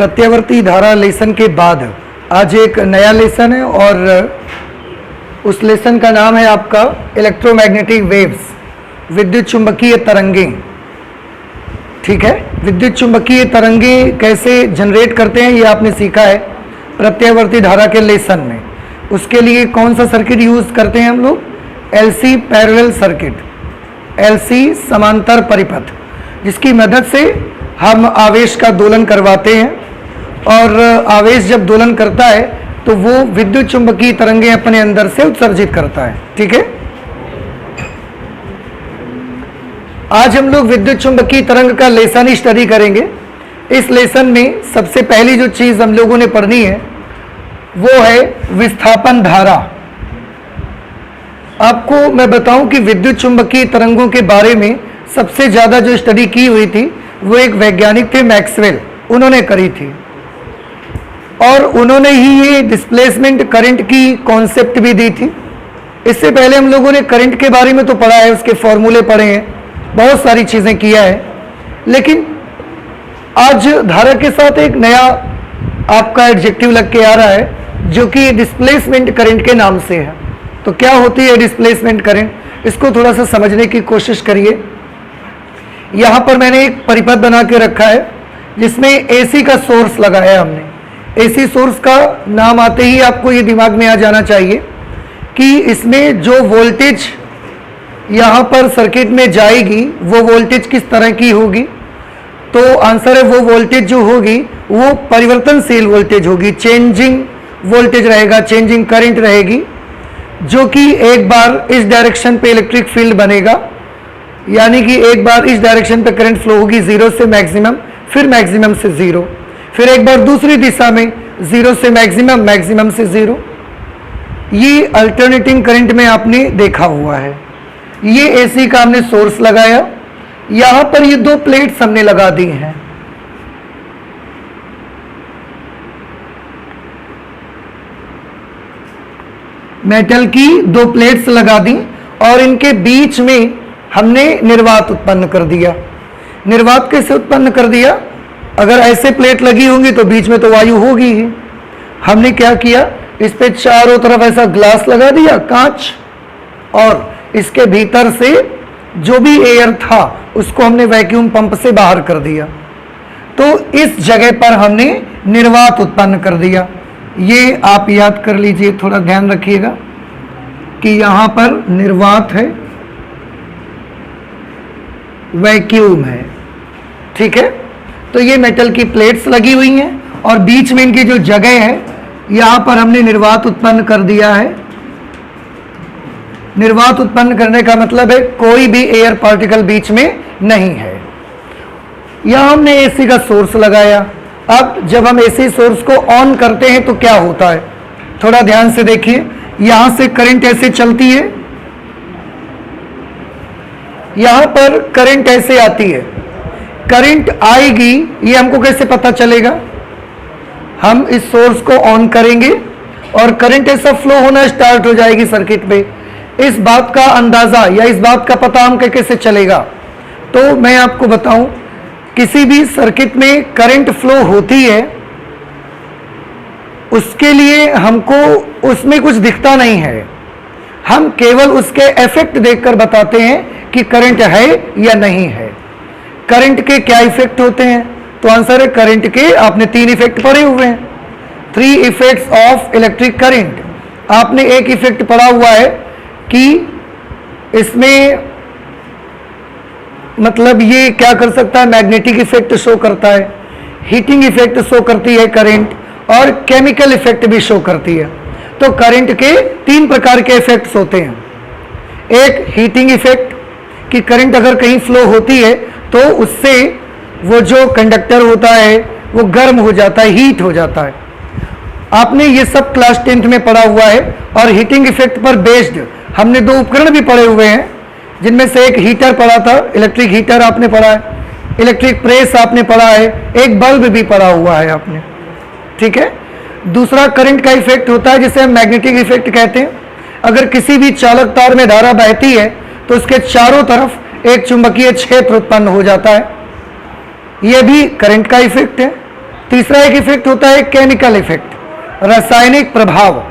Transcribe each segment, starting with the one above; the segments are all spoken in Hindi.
प्रत्यावर्ती धारा लेसन के बाद आज एक नया लेसन है और उस लेसन का नाम है आपका इलेक्ट्रोमैग्नेटिक वेव्स, विद्युत चुंबकीय तरंगें। ठीक है, विद्युत चुंबकीय तरंगें कैसे जनरेट करते हैं ये आपने सीखा है प्रत्यावर्ती धारा के लेसन में। उसके लिए कौन सा सर्किट यूज करते हैं हम लोग? एलसी पैरेलल सर्किट, एलसी समांतर परिपथ, जिसकी मदद से हम आवेश का दोलन करवाते हैं और आवेश जब दोलन करता है तो वो विद्युत चुंबकीय तरंगें अपने अंदर से उत्सर्जित करता है। ठीक है, आज हम लोग विद्युत चुंबकीय तरंग का लेसन ही स्टडी करेंगे। इस लेसन में सबसे पहली जो चीज हम लोगों ने पढ़नी है वो है विस्थापन धारा। आपको मैं बताऊं कि विद्युत चुंबकीय तरंगों के बारे में सबसे ज्यादा जो स्टडी की हुई थी वो एक वैज्ञानिक थे, मैक्सवेल, उन्होंने करी थी और उन्होंने ही ये डिस्प्लेसमेंट करंट की कॉन्सेप्ट भी दी थी। इससे पहले हम लोगों ने करंट के बारे में तो पढ़ा है, उसके फॉर्मूले पढ़े हैं, बहुत सारी चीजें किया है, लेकिन आज धारा के साथ एक नया आपका एडजेक्टिव लग के आ रहा है जो कि डिस्प्लेसमेंट करंट के नाम से है। तो क्या होती है डिस्प्लेसमेंट करंट, इसको थोड़ा सा समझने की कोशिश करिए। यहाँ पर मैंने एक परिपथ बना के रखा है जिसमें एसी का सोर्स लगाया हमने। एसी सोर्स का नाम आते ही आपको ये दिमाग में आ जाना चाहिए कि इसमें जो वोल्टेज यहाँ पर सर्किट में जाएगी वो वोल्टेज किस तरह की होगी। तो आंसर है वो वोल्टेज जो होगी वो परिवर्तनशील वोल्टेज होगी, चेंजिंग वोल्टेज रहेगा, चेंजिंग करंट रहेगी, जो कि एक बार इस डायरेक्शन पे इलेक्ट्रिक फील्ड बनेगा, यानी कि एक बार इस डायरेक्शन पे करंट फ्लो होगी जीरो से मैक्सिमम, फिर मैक्सिमम से जीरो, फिर एक बार दूसरी दिशा में जीरो से मैक्सिमम, मैक्सिमम से जीरो। ये अल्टरनेटिंग करंट में आपने देखा हुआ है। ये एसी का हमने सोर्स लगाया, यहां पर ये दो प्लेट्स हमने लगा दी हैं। मेटल की दो प्लेट्स लगा दी और इनके बीच में हमने निर्वात उत्पन्न कर दिया। निर्वात कैसे उत्पन्न कर दिया? अगर ऐसे प्लेट लगी होंगी तो बीच में तो वायु होगी ही। हमने क्या किया, इस पे चारों तरफ ऐसा ग्लास लगा दिया, कांच, और इसके भीतर से जो भी एयर था उसको हमने वैक्यूम पंप से बाहर कर दिया। तो इस जगह पर हमने निर्वात उत्पन्न कर दिया। ये आप याद कर लीजिए, थोड़ा ध्यान रखिएगा कि यहां पर निर्वात है, वैक्यूम है। ठीक है, तो ये मेटल की प्लेट्स लगी हुई हैं और बीच में इनकी जो जगह है यहां पर हमने निर्वात उत्पन्न कर दिया है। निर्वात उत्पन्न करने का मतलब है कोई भी एयर पार्टिकल बीच में नहीं है। यहां हमने एसी का सोर्स लगाया। अब जब हम एसी सोर्स को ऑन करते हैं तो क्या होता है, थोड़ा ध्यान से देखिए। यहां से करंट ऐसे चलती है, यहां पर करंट ऐसे आती है, करंट आएगी, ये हमको कैसे पता चलेगा? हम इस सोर्स को ऑन करेंगे और करंट ऐसा फ्लो होना स्टार्ट हो जाएगी सर्किट में। इस बात का अंदाजा या इस बात का पता हमको कैसे चलेगा? तो मैं आपको बताऊं, किसी भी सर्किट में करंट फ्लो होती है उसके लिए हमको उसमें कुछ दिखता नहीं है, हम केवल उसके इफेक्ट देखकर बताते हैं कि करंट है या नहीं है। करंट के क्या इफेक्ट होते हैं? तो आंसर है करंट के आपने 3 इफेक्ट पढ़े हुए हैं, 3 इफेक्ट्स ऑफ इलेक्ट्रिक करंट। आपने एक इफेक्ट पढ़ा हुआ है कि इसमें मतलब ये क्या कर सकता है, मैग्नेटिक इफेक्ट शो करता है, हीटिंग इफेक्ट शो करती है करंट, और केमिकल इफेक्ट भी शो करती है। तो करंट के 3 प्रकार के इफेक्ट्स होते हैं। एक हीटिंग इफेक्ट कि करंट अगर कहीं फ्लो होती है तो उससे वो जो कंडक्टर होता है वो गर्म हो जाता है, हीट हो जाता है। आपने ये सब क्लास 10th में पढ़ा हुआ है। और हीटिंग इफेक्ट पर बेस्ड हमने 2 उपकरण भी पढ़े हुए हैं, जिनमें से एक हीटर पढ़ा था, इलेक्ट्रिक हीटर आपने पढ़ा है, इलेक्ट्रिक प्रेस आपने पढ़ा है, एक बल्ब भी पढ़ा हुआ है आपने। ठीक है, दूसरा करंट का इफेक्ट होता है जिसे हम मैग्नेटिक इफेक्ट कहते हैं। अगर किसी भी चालक तार में धारा बहती है तो उसके चारों तरफ एक चुंबकीय क्षेत्र उत्पन्न हो जाता है, यह भी करंट का इफेक्ट है। तीसरा एक इफेक्ट होता है केमिकल इफेक्ट, रासायनिक प्रभाव।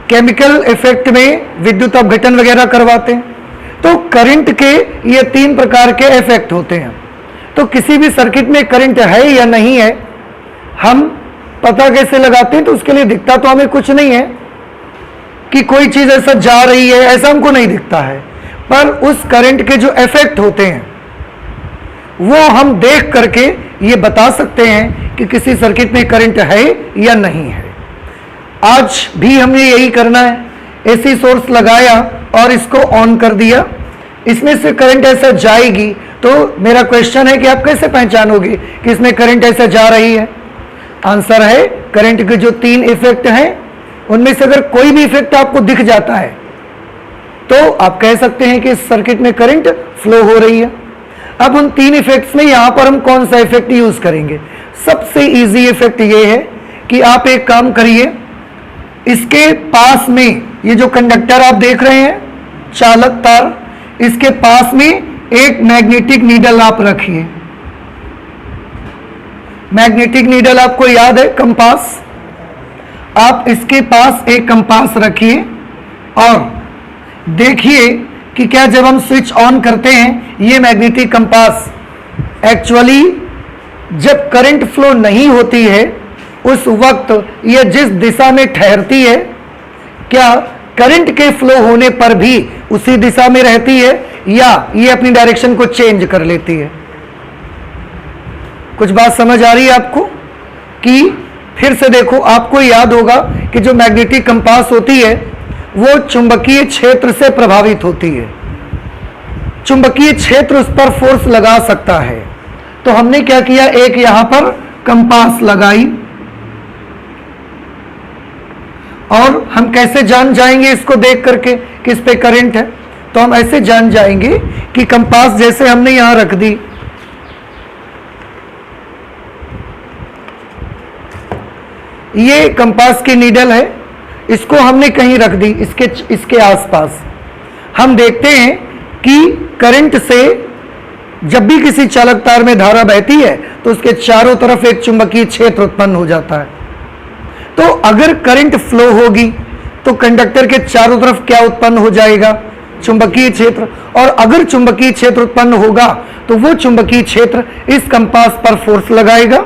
केमिकल इफेक्ट में विद्युत अपघटन वगैरह करवाते हैं। तो करंट के ये 3 प्रकार के इफेक्ट होते हैं। तो किसी भी सर्किट में करंट है या नहीं है हम पता कैसे लगाते हैं? तो उसके लिए दिखता तो हमें कुछ नहीं है कि कोई चीज ऐसा जा रही है, ऐसा हमको नहीं दिखता है, पर उस करंट के जो इफेक्ट होते हैं वो हम देख करके ये बता सकते हैं कि किसी सर्किट में करंट है या नहीं है। आज भी हमें यही करना है। एसी सोर्स लगाया और इसको ऑन कर दिया, इसमें से करंट ऐसा जाएगी। तो मेरा क्वेश्चन है कि आप कैसे पहचानोगे कि इसमें करंट ऐसा जा रही है? आंसर है करंट के जो 3 इफेक्ट हैं उनमें से अगर कोई भी इफेक्ट आपको दिख जाता है तो आप कह सकते हैं कि इस सर्किट में करंट फ्लो हो रही है। अब उन 3 इफेक्ट्स में यहां पर हम कौन सा इफेक्ट यूज करेंगे? सबसे इजी इफेक्ट ये है कि आप एक काम करिए, इसके पास में ये जो कंडक्टर आप देख रहे हैं, चालक तार, इसके पास में एक मैग्नेटिक नीडल आप रखिए। मैग्नेटिक नीडल आपको याद है, कंपास। आप इसके पास एक कंपास रखिए और देखिए कि क्या जब हम स्विच ऑन करते हैं ये मैग्नेटिक कंपास एक्चुअली जब करंट फ्लो नहीं होती है उस वक्त ये जिस दिशा में ठहरती है, क्या करंट के फ्लो होने पर भी उसी दिशा में रहती है या ये अपनी डायरेक्शन को चेंज कर लेती है? कुछ बात समझ आ रही है आपको? कि फिर से देखो, आपको याद होगा कि जो मैग्नेटिक कंपास होती है वो चुंबकीय क्षेत्र से प्रभावित होती है। चुंबकीय क्षेत्र उस पर फोर्स लगा सकता है। तो हमने क्या किया, एक यहां पर कंपास लगाई और हम कैसे जान जाएंगे इसको देख करके कि इस पे करंट है? तो हम ऐसे जान जाएंगे कि कंपास जैसे हमने यहां रख दी, ये कंपास की नीडल है, इसको हमने कहीं रख दी इसके आसपास। हम देखते हैं कि करंट से जब भी किसी चालक तार में धारा बहती है तो उसके चारों तरफ एक चुंबकीय क्षेत्र उत्पन्न हो जाता है। तो अगर करंट फ्लो होगी तो कंडक्टर के चारों तरफ क्या उत्पन्न हो जाएगा? चुंबकीय क्षेत्र। और अगर चुंबकीय क्षेत्र उत्पन्न होगा तो वो चुंबकीय क्षेत्र इस कंपास पर फोर्स लगाएगा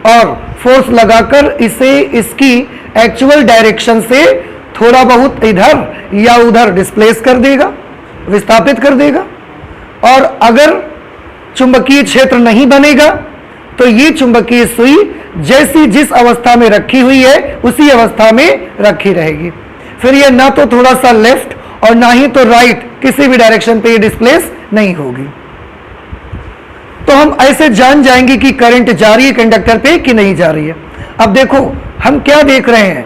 और फोर्स लगाकर इसे इसकी एक्चुअल डायरेक्शन से थोड़ा बहुत इधर या उधर डिस्प्लेस कर देगा, विस्थापित कर देगा। और अगर चुंबकीय क्षेत्र नहीं बनेगा तो ये चुंबकीय सुई जैसी जिस अवस्था में रखी हुई है उसी अवस्था में रखी रहेगी। फिर ये ना तो थोड़ा सा लेफ्ट और ना ही तो राइट, किसी भी डायरेक्शन पे ये डिस्प्लेस नहीं होगी। तो हम ऐसे जान जाएंगे कि करंट जा रही है कंडक्टर पे कि नहीं जा रही है। अब देखो हम क्या देख रहे हैं,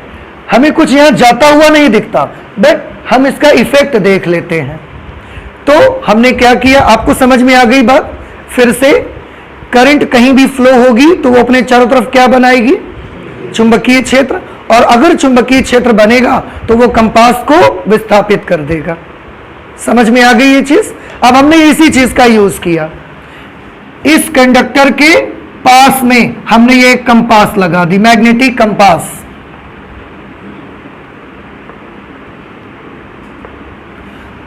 हमें कुछ यहां जाता हुआ नहीं दिखता, बट हम इसका इफेक्ट देख लेते हैं। तो हमने क्या किया, आपको समझ में आ गई बात? फिर से करंट कहीं भी फ्लो होगी तो वो अपने चारों तरफ क्या बनाएगी? चुंबकीय क्षेत्र। और अगर चुंबकीय क्षेत्र बनेगा तो वो कंपास को विस्थापित कर देगा। समझ में आ गई ये चीज? अब हमने इसी चीज का यूज किया। इस कंडक्टर के पास में हमने ये कंपास लगा दी, मैग्नेटिक कंपास।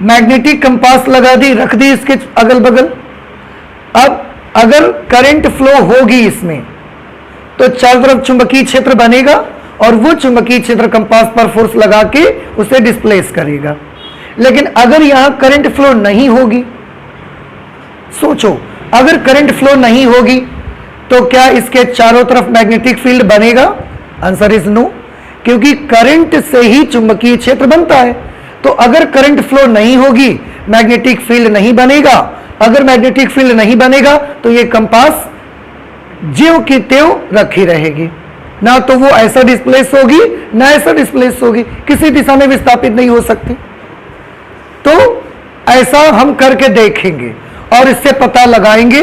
मैग्नेटिक कंपास लगा दी, रख दी इसके अगल बगल। अब अगर करंट फ्लो होगी इसमें तो चारों तरफ चुंबकीय क्षेत्र बनेगा और वो चुंबकीय क्षेत्र कंपास पर फोर्स लगा के उसे डिस्प्लेस करेगा। लेकिन अगर यहां करंट फ्लो नहीं होगी, सोचो अगर करंट फ्लो नहीं होगी तो क्या इसके चारों तरफ मैग्नेटिक फील्ड बनेगा? आंसर इज नो, क्योंकि करंट से ही चुंबकीय क्षेत्र बनता है। तो अगर करंट फ्लो नहीं होगी, मैग्नेटिक फील्ड नहीं बनेगा। अगर मैग्नेटिक फील्ड नहीं बनेगा तो ये कंपास ज्यों की त्यों रखी रहेगी, ना तो वो ऐसा डिस्प्लेस होगी ना ऐसा डिस्प्लेस होगी, किसी दिशा में विस्थापित नहीं हो सकती। तो ऐसा हम करके देखेंगे और इससे पता लगाएंगे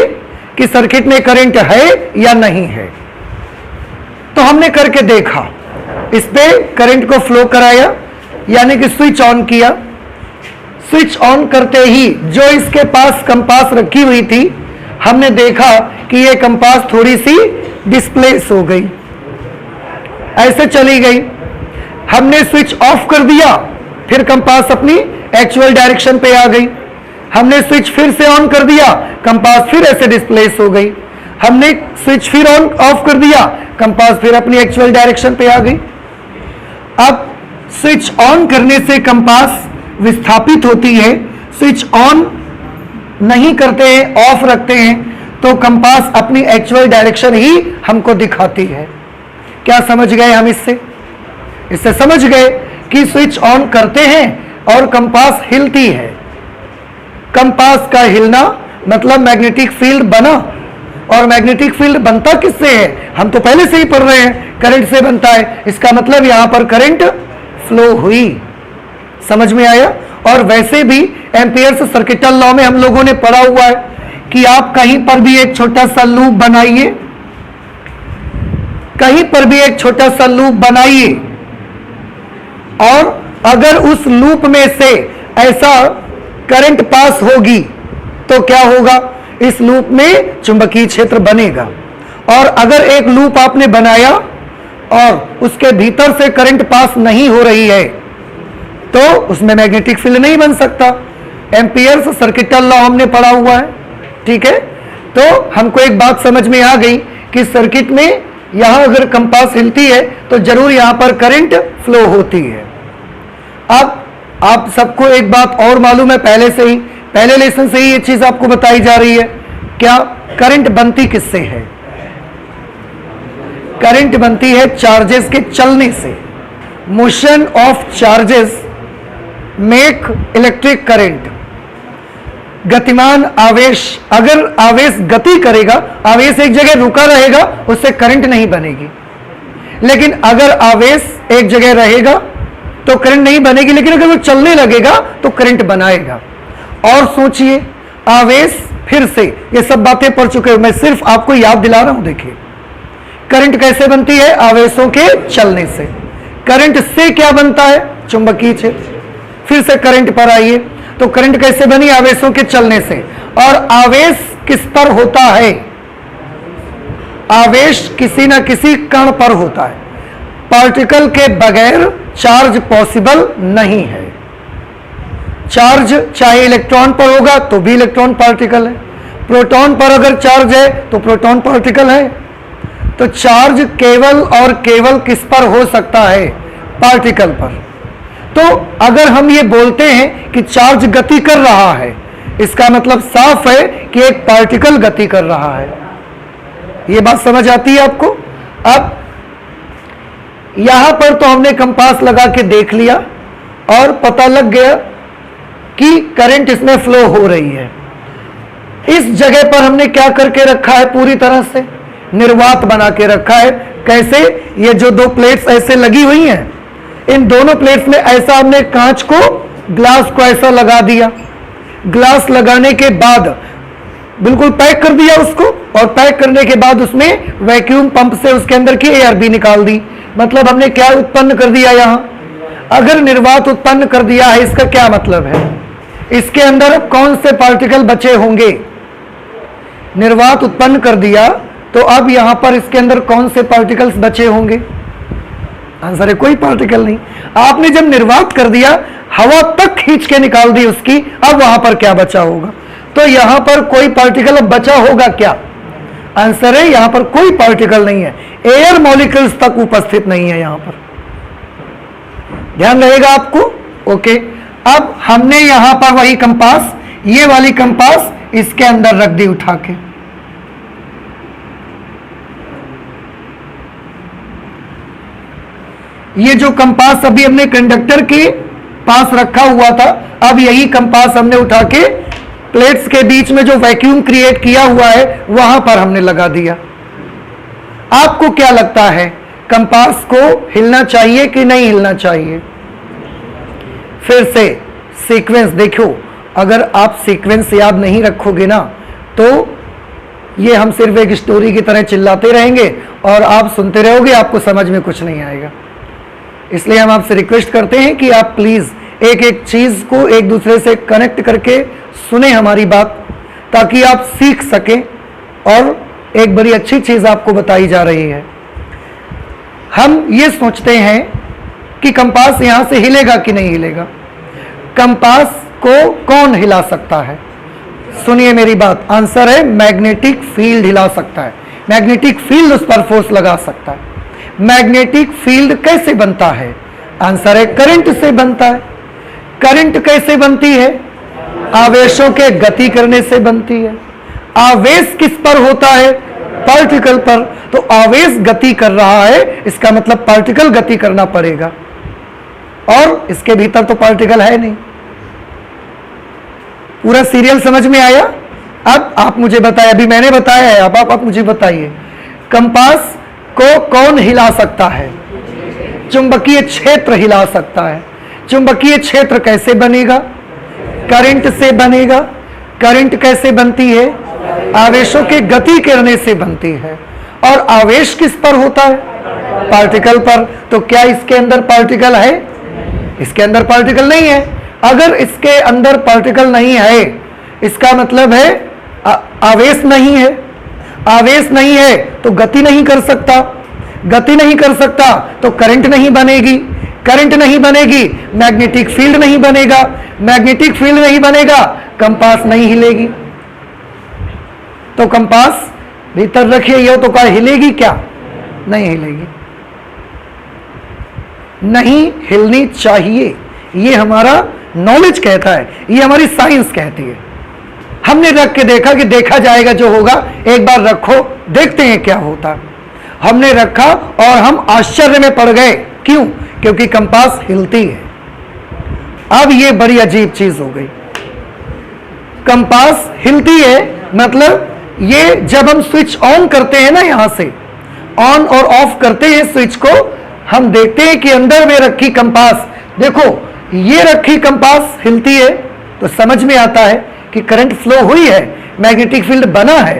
कि सर्किट में करंट है या नहीं है। तो हमने करके देखा, इस पे करंट को फ्लो कराया, यानी कि स्विच ऑन किया। स्विच ऑन करते ही जो इसके पास कंपास रखी हुई थी हमने देखा कि ये कंपास थोड़ी सी डिस्प्लेस हो गई, ऐसे चली गई। हमने स्विच ऑफ कर दिया, फिर कंपास अपनी एक्चुअल डायरेक्शन पे आ गई। हमने स्विच फिर से ऑन कर दिया, कंपास फिर ऐसे डिस्प्लेस हो गई। हमने स्विच फिर ऑन ऑफ कर दिया, कंपास फिर अपनी एक्चुअल डायरेक्शन पे आ गई। अब स्विच ऑन करने से कंपास विस्थापित होती है, स्विच ऑन नहीं करते हैं, ऑफ रखते हैं तो कंपास अपनी एक्चुअल डायरेक्शन ही हमको दिखाती है। क्या समझ गए हम इससे समझ गए कि स्विच ऑन करते हैं और कंपास हिलती है। कंपास का हिलना मतलब मैग्नेटिक फील्ड बना, और मैग्नेटिक फील्ड बनता किससे है? हम तो पहले से ही पढ़ रहे हैं, करंट से बनता है। इसका मतलब यहां पर करंट फ्लो हुई। समझ में आया? और वैसे भी एम्पियर्स सर्किटल लॉ में हम लोगों ने पढ़ा हुआ है कि आप कहीं पर भी एक छोटा सा लूप बनाइए, कहीं पर भी एक छोटा सा लूप बनाइए, और अगर उस लूप में से ऐसा करंट पास होगी तो क्या होगा? इस लूप में चुंबकीय क्षेत्र बनेगा। और अगर एक लूप आपने बनाया और उसके भीतर से करंट पास नहीं हो रही है तो उसमें मैग्नेटिक फील्ड नहीं बन सकता। एम्पियर्स सर्किटल लॉ हमने पढ़ा हुआ है, ठीक है? तो हमको एक बात समझ में आ गई कि सर्किट में यहां अगर कंपास हिलती है तो जरूर यहां पर करंट फ्लो होती है। अब आप सबको एक बात और मालूम है, पहले लेसन से ही ये चीज आपको बताई जा रही है। क्या? करंट बनती किससे है? करंट बनती है चार्जेस के चलने से। Motion of charges make electric current. गतिमान आवेश, अगर आवेश गति करेगा, आवेश एक जगह रुका रहेगा, उससे करंट नहीं बनेगी। लेकिन अगर आवेश एक जगह रहेगा तो करंट नहीं बनेगी, लेकिन अगर वो चलने लगेगा तो करंट बनाएगा। और सोचिए, आवेश, फिर से ये सब बातें पढ़ चुके हैं, मैं सिर्फ आपको याद दिला रहा हूं। देखिए करंट कैसे बनती है? आवेशों के चलने से। करंट से क्या बनता है? चुंबकीय क्षेत्र। फिर से करंट पर आइए, तो करंट कैसे बनी? आवेशों के चलने से। और आवेश किस पर होता है? आवेश किसी ना किसी कण पर होता है। पार्टिकल के बगैर चार्ज पॉसिबल नहीं है। चार्ज चाहे इलेक्ट्रॉन पर होगा तो भी इलेक्ट्रॉन पार्टिकल है, प्रोटॉन पर अगर चार्ज है तो प्रोटॉन पार्टिकल है। तो चार्ज केवल और केवल किस पर हो सकता है? पार्टिकल पर। तो अगर हम ये बोलते हैं कि चार्ज गति कर रहा है, इसका मतलब साफ है कि एक पार्टिकल गति कर रहा है। ये बात समझ आती है आपको? अब यहां पर तो हमने कंपास लगा के देख लिया और पता लग गया कि करंट इसमें फ्लो हो रही है। इस जगह पर हमने क्या करके रखा है? पूरी तरह से निर्वात बना के रखा है। कैसे? ये जो दो प्लेट्स ऐसे लगी हुई हैं, इन दोनों प्लेट्स में ऐसा हमने कांच को, ग्लास को ऐसा लगा दिया। ग्लास लगाने के बाद बिल्कुल पैक कर दिया उसको, और पैक करने के बाद उसमें वैक्यूम पंप से उसके अंदर की एयर भी निकाल दी। मतलब हमने क्या उत्पन्न कर दिया? यहां अगर निर्वात उत्पन्न कर दिया है, इसका क्या मतलब है? इसके अंदर कौन से पार्टिकल बचे होंगे? निर्वात उत्पन्न कर दिया तो अब यहां पर इसके अंदर कौन से पार्टिकल्स बचे होंगे? आंसर है कोई पार्टिकल नहीं। आपने जब निर्वात कर दिया, हवा तक खींच के निकाल दी उसकी, अब वहां पर क्या बचा होगा? तो यहां पर कोई पार्टिकल अब बचा होगा क्या? आंसर है यहां पर कोई पार्टिकल नहीं है, एयर मॉलिक्यूल्स तक उपस्थित नहीं है यहां पर। ध्यान रहेगा आपको? ओके। अब हमने यहां पर वही कंपास, ये वाली कंपास इसके अंदर रख दी उठा के। ये जो कंपास अभी हमने कंडक्टर के पास रखा हुआ था, अब यही कंपास हमने उठा के प्लेट्स के बीच में जो वैक्यूम क्रिएट किया हुआ है वहां पर हमने लगा दिया। आपको क्या लगता है, कंपास को हिलना चाहिए कि नहीं हिलना चाहिए? फिर से सीक्वेंस देखो, अगर आप सीक्वेंस याद नहीं रखोगे ना तो ये हम सिर्फ एक स्टोरी की तरह चिल्लाते रहेंगे और आप सुनते रहोगे, आपको समझ में कुछ नहीं आएगा। इसलिए हम आपसे रिक्वेस्ट करते हैं कि आप प्लीज एक एक चीज को एक दूसरे से कनेक्ट करके सुने हमारी बात, ताकि आप सीख सकें और एक बड़ी अच्छी चीज आपको बताई जा रही है। हम ये सोचते हैं कि कंपास यहां से हिलेगा कि नहीं हिलेगा। कंपास को कौन हिला सकता है? सुनिए मेरी बात, आंसर है मैग्नेटिक फील्ड हिला सकता है। मैग्नेटिक फील्ड उस पर फोर्स लगा सकता है। मैग्नेटिक फील्ड कैसे बनता है? आंसर है करंट से बनता है। करंट कैसे बनती है? आवेशों के गति करने से बनती है। आवेश किस पर होता है? पार्टिकल पर। तो आवेश गति कर रहा है, इसका मतलब पार्टिकल गति करना पड़ेगा, और इसके भीतर तो पार्टिकल है नहीं। पूरा सीरियल समझ में आया? अब आप मुझे बताइए, अभी मैंने बताया है, अब आप मुझे बताइए, कंपास को कौन हिला सकता है? चुंबकीय क्षेत्र हिला सकता है। चुंबकीय क्षेत्र कैसे बनेगा? करंट से बनेगा। करंट कैसे बनती है? आवेशों के गति करने से बनती है। और आवेश किस पर होता है? पार्टिकल पर। तो क्या इसके अंदर पार्टिकल है? इसके अंदर पार्टिकल नहीं है। अगर इसके अंदर पार्टिकल नहीं है, इसका मतलब है आवेश नहीं है। आवेश नहीं है तो गति नहीं कर सकता। गति नहीं कर सकता तो करंट नहीं बनेगी। करंट नहीं बनेगी, मैग्नेटिक फील्ड नहीं बनेगा। मैग्नेटिक फील्ड नहीं बनेगा, कंपास नहीं हिलेगी। तो कंपास भीतर रखिए, ये तो क्या हिलेगी? क्या नहीं हिलेगी, नहीं हिलनी चाहिए। ये हमारा नॉलेज कहता है, ये हमारी साइंस कहती है। हमने रख के देखा कि देखा जाएगा जो होगा, एक बार रखो देखते हैं क्या होता। हमने रखा और हम आश्चर्य में पड़ गए। क्यों? क्योंकि कंपास हिलती है। अब ये बड़ी अजीब चीज हो गई। कंपास हिलती है मतलब ये जब हम स्विच ऑन करते हैं ना, यहां से ऑन और ऑफ करते हैं स्विच को, हम देखते हैं कि अंदर में रखी कंपास, देखो ये रखी कंपास हिलती है, तो समझ में आता है कि करंट फ्लो हुई है, मैग्नेटिक फील्ड बना है,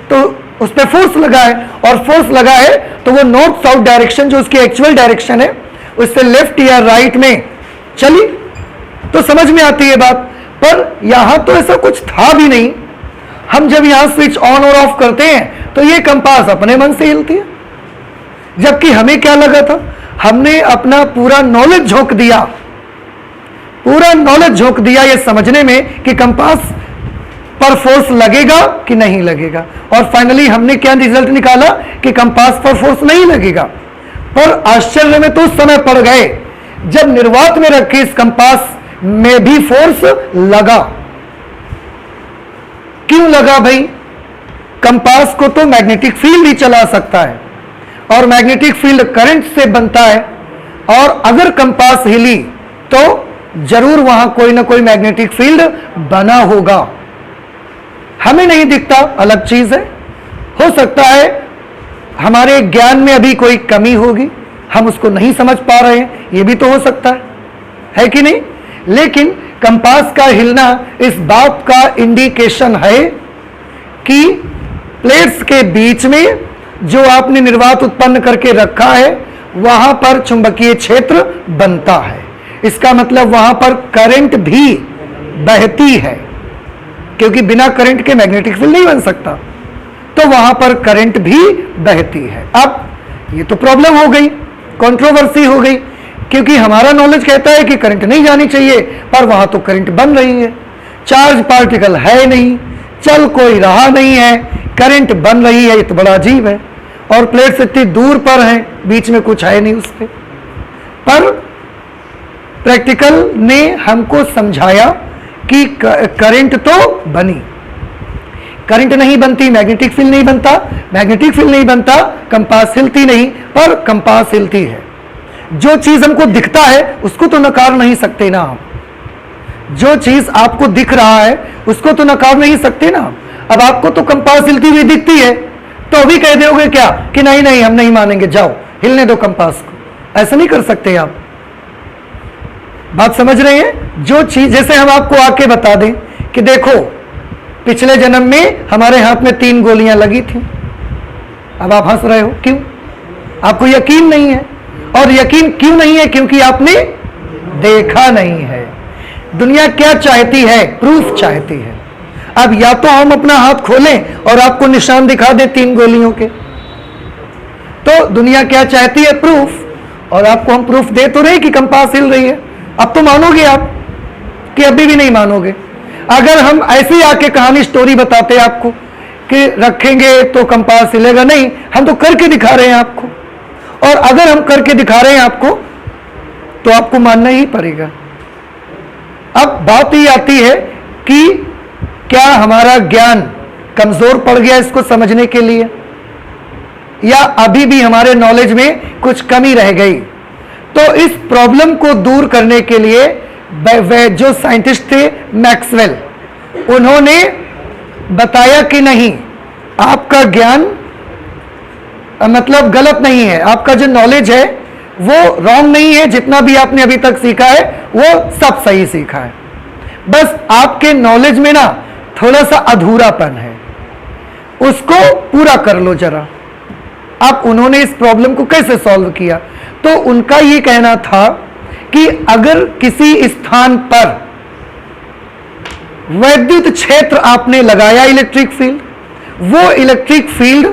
तो उस पर फोर्स लगा है, और फोर्स लगा है तो वो नॉर्थ साउथ डायरेक्शन जो उसकी एक्चुअल डायरेक्शन है उससे लेफ्ट या राइट में चली, तो समझ में आती है बात। पर यहां तो ऐसा कुछ था भी नहीं। हम जब यहां स्विच ऑन और ऑफ करते हैं तो ये कंपास अपने मन से हिलती है, जबकि हमें क्या लगा था? हमने अपना पूरा नॉलेज झोंक दिया, पूरा नॉलेज झोंक दिया ये समझने में कि कंपास पर फोर्स लगेगा कि नहीं लगेगा, और फाइनली हमने क्या रिजल्ट निकाला कि कंपास पर फोर्स नहीं लगेगा। पर आश्चर्य में तो उस समय पड़ गए जब निर्वात में रखे इस कंपास में भी फोर्स लगा। क्यों लगा भाई? कंपास को तो मैग्नेटिक फील्ड ही चला सकता है, और मैग्नेटिक फील्ड करंट से बनता है, और अगर कंपास हिली तो जरूर वहां कोई ना कोई मैग्नेटिक फील्ड बना होगा। हमें नहीं दिखता, अलग चीज है। हो सकता है हमारे ज्ञान में अभी कोई कमी होगी, हम उसको नहीं समझ पा रहे हैं, यह भी तो हो सकता है कि नहीं? लेकिन कंपास का हिलना इस बात का इंडिकेशन है कि प्लेट्स के बीच में जो आपने निर्वात उत्पन्न करके रखा है वहां पर चुंबकीय क्षेत्र बनता है। इसका मतलब वहां पर करंट भी बहती है, क्योंकि बिना करंट के मैग्नेटिक फील्ड नहीं बन सकता, तो वहां पर करंट भी बहती है। अब ये तो प्रॉब्लम हो गई, कंट्रोवर्सी हो गई, क्योंकि हमारा नॉलेज कहता है कि करंट नहीं जानी चाहिए, पर वहां तो करंट बन रही है। चार्ज पार्टिकल है नहीं, चल कोई रहा नहीं है, करंट बन रही है, ये तो बड़ा अजीब है। और प्लेट्स इतनी दूर पर हैं, बीच में कुछ है नहीं उस पर प्रैक्टिकल ने हमको समझाया कि करंट तो बनी, करंट नहीं बनती, मैग्नेटिक फील्ड नहीं बनता, मैग्नेटिक फील्ड नहीं बनता, कंपास हिलती नहीं, पर कंपास हिलती है। जो चीज हमको दिखता है उसको तो नकार नहीं सकते ना हम, जो चीज आपको दिख रहा है उसको तो नकार नहीं सकते ना। अब आपको तो कंपास हिलती हुई दिखती है, तो अभी कह दोगे क्या कि नहीं नहीं हम नहीं मानेंगे, जाओ हिलने दो कंपास को, ऐसा नहीं कर सकते आप। बात समझ रहे हैं? जो चीज, जैसे हम आपको आके बता दें कि देखो पिछले जन्म में हमारे हाथ में 3 गोलियां लगी थी, अब आप हंस रहे हो, क्यों? आपको यकीन नहीं है। और यकीन क्यों नहीं है? क्योंकि आपने देखा नहीं है। दुनिया क्या चाहती है? प्रूफ चाहती है। अब या तो हम अपना हाथ खोलें और आपको निशान दिखा दें 3 गोलियों के, तो दुनिया क्या चाहती है? प्रूफ। और आपको हम प्रूफ दे तो रहे कि कंपास हिल रही है। अब तो मानोगे आप कि अभी भी नहीं मानोगे? अगर हम ऐसी आके कहानी स्टोरी बताते आपको कि रखेंगे तो कंपास हिलेगा, नहीं, हम तो करके दिखा रहे हैं आपको। और अगर हम करके दिखा रहे हैं आपको तो आपको मानना ही पड़ेगा। अब बात ये आती है कि क्या हमारा ज्ञान कमजोर पड़ गया इसको समझने के लिए, या अभी भी हमारे नॉलेज में कुछ कमी रह गई? तो इस प्रॉब्लम को दूर करने के लिए वे जो साइंटिस्ट थे मैक्सवेल, उन्होंने बताया कि नहीं, आपका ज्ञान मतलब गलत नहीं है, आपका जो नॉलेज है वो रॉन्ग नहीं है, जितना भी आपने अभी तक सीखा है वो सब सही सीखा है, बस आपके नॉलेज में ना थोड़ा सा अधूरापन है, उसको पूरा कर लो जरा। अब उन्होंने इस प्रॉब्लम को कैसे सॉल्व किया? तो उनका ये कहना था कि अगर किसी स्थान पर वैद्युत क्षेत्र आपने लगाया, इलेक्ट्रिक फील्ड, वो इलेक्ट्रिक फील्ड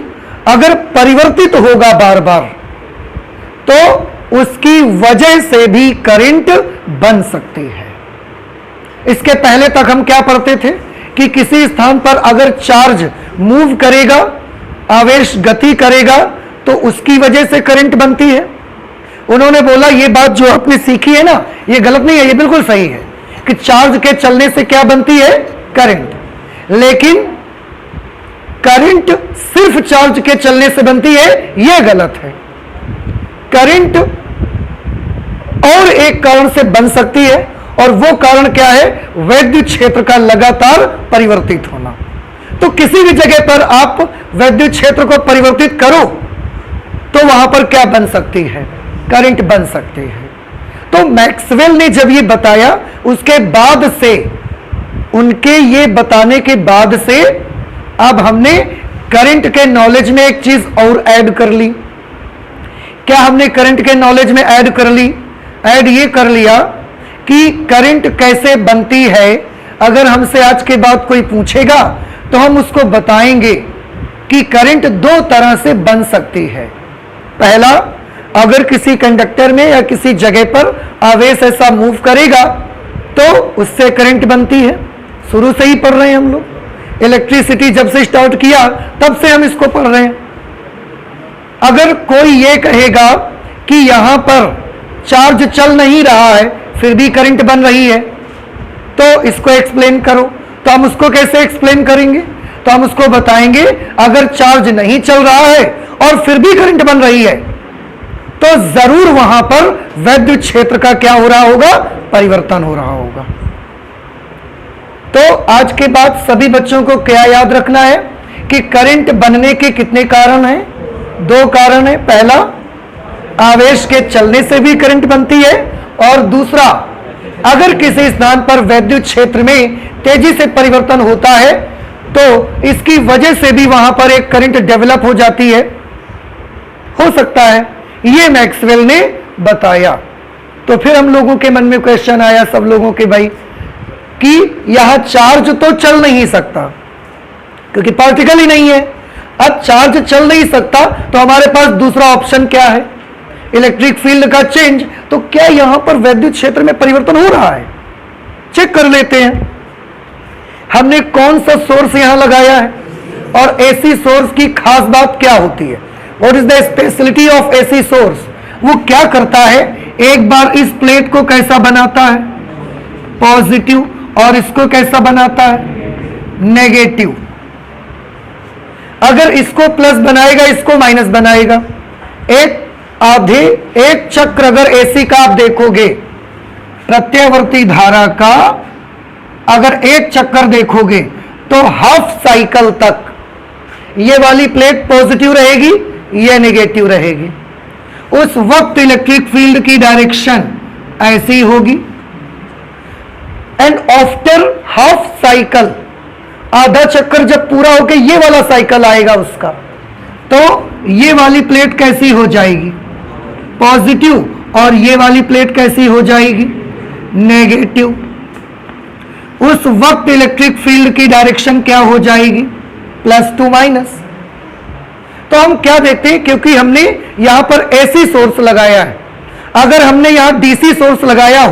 अगर परिवर्तित होगा बार बार, तो उसकी वजह से भी करंट बन सकती है। इसके पहले तक हम क्या पढ़ते थे कि किसी स्थान पर अगर चार्ज मूव करेगा, आवेश गति करेगा, तो उसकी वजह से करंट बनती है। उन्होंने बोला ये बात जो आपने सीखी है ना, ये गलत नहीं है, ये बिल्कुल सही है कि चार्ज के चलने से क्या बनती है? करंट। लेकिन करंट सिर्फ चार्ज के चलने से बनती है, यह गलत है। करंट और एक कारण से बन सकती है, और वो कारण क्या है? वैद्युत क्षेत्र का लगातार परिवर्तित होना। तो किसी भी जगह पर आप वैद्युत क्षेत्र को परिवर्तित करो तो वहां पर क्या बन सकती है? करंट बन सकती है। तो मैक्सवेल ने जब ये बताया, उसके बाद से, उनके ये बताने के बाद से अब हमने करंट के नॉलेज में एक चीज और ऐड कर ली। क्या हमने करंट के नॉलेज में ऐड कर ली? ऐड ये कर लिया कि करंट कैसे बनती है। अगर हमसे आज के बाद कोई पूछेगा तो हम उसको बताएंगे कि करंट 2 तरह से बन सकती है। पहला, अगर किसी कंडक्टर में या किसी जगह पर आवेश ऐसा मूव करेगा तो उससे करंट बनती है। शुरू से ही पढ़ रहे हैं हम लोग, इलेक्ट्रिसिटी जब से स्टार्ट किया तब से हम इसको पढ़ रहे हैं। अगर कोई ये कहेगा कि यहां पर चार्ज चल नहीं रहा है फिर भी करंट बन रही है, तो इसको एक्सप्लेन करो, तो हम उसको कैसे एक्सप्लेन करेंगे? तो हम उसको बताएंगे अगर चार्ज नहीं चल रहा है और फिर भी करंट बन रही है तो जरूर वहां पर वैद्युत क्षेत्र का क्या हो रहा होगा? परिवर्तन हो रहा होगा। तो आज के बाद सभी बच्चों को क्या याद रखना है कि करंट बनने के कितने कारण हैं? 2 कारण है। पहला, आवेश के चलने से भी करंट बनती है, और दूसरा, अगर किसी स्थान पर वैद्युत क्षेत्र में तेजी से परिवर्तन होता है तो इसकी वजह से भी वहां पर एक करंट डेवलप हो जाती है, हो सकता है। ये मैक्सवेल ने बताया। तो फिर हम लोगों के मन में क्वेश्चन आया, सब लोगों के भाई, कि यहां चार्ज तो चल नहीं सकता क्योंकि पार्टिकल ही नहीं है। अब चार्ज चल नहीं सकता तो हमारे पास दूसरा ऑप्शन क्या है? इलेक्ट्रिक फील्ड का चेंज। तो क्या यहां पर वैद्युत क्षेत्र में परिवर्तन हो रहा है? चेक कर लेते हैं। हमने कौन सा सोर्स यहां लगाया है, और एसी सोर्स की खास बात क्या होती है? What is the speciality of AC source? वो क्या करता है? एक बार इस प्लेट को कैसा बनाता है? पॉजिटिव। और इसको कैसा बनाता है? नेगेटिव। अगर इसको प्लस बनाएगा, इसको माइनस बनाएगा। एक चक्र अगर एसी का आप देखोगे, प्रत्यावर्ती धारा का अगर एक चक्कर देखोगे तो हाफ साइकिल तक ये वाली प्लेट पॉजिटिव रहेगी, ये नेगेटिव रहेगी। उस वक्त इलेक्ट्रिक फील्ड की डायरेक्शन ऐसी होगी। एंड आफ्टर हाफ साइकिल, आधा चक्कर जब पूरा होके ये वाला साइकिल आएगा उसका, तो ये वाली प्लेट कैसी हो जाएगी? पॉजिटिव। और ये वाली प्लेट कैसी हो जाएगी? नेगेटिव। उस वक्त इलेक्ट्रिक फील्ड की डायरेक्शन क्या हो जाएगी, +2 माइनस। तो हम क्या देखते हैं, क्योंकि हमने यहां पर एसी सोर्स लगाया है, अगर हमने यहां डीसी सोर्स लगाया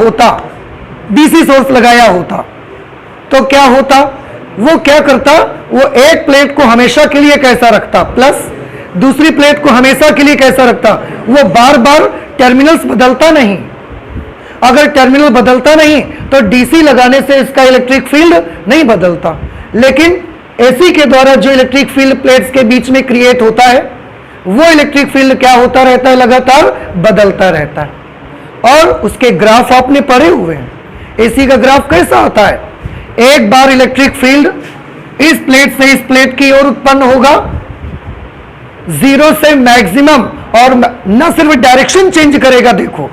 होता तो क्या होता, वो क्या करता, वो एक प्लेट को हमेशा के लिए कैसा रखता प्लस, दूसरी प्लेट को हमेशा के लिए कैसा रखता, वो बार बार टर्मिनल्स बदलता नहीं। अगर टर्मिनल बदलता नहीं तो डीसी लगाने से इसका इलेक्ट्रिक फील्ड नहीं बदलता, लेकिन एसी के द्वारा जो इलेक्ट्रिक फील्ड प्लेट्स के बीच में क्रिएट होता है, वो इलेक्ट्रिक फील्ड क्या होता रहता है, लगातार बदलता रहता है। और उसके ग्राफ आपने पढ़े हुए हैं, एसी का ग्राफ कैसा होता है, एक बार इलेक्ट्रिक फील्ड इस प्लेट से इस प्लेट की ओर उत्पन्न होगा, 0 से मैक्सिमम, और न सिर्फ डायरेक्शन चेंज करेगा, देखो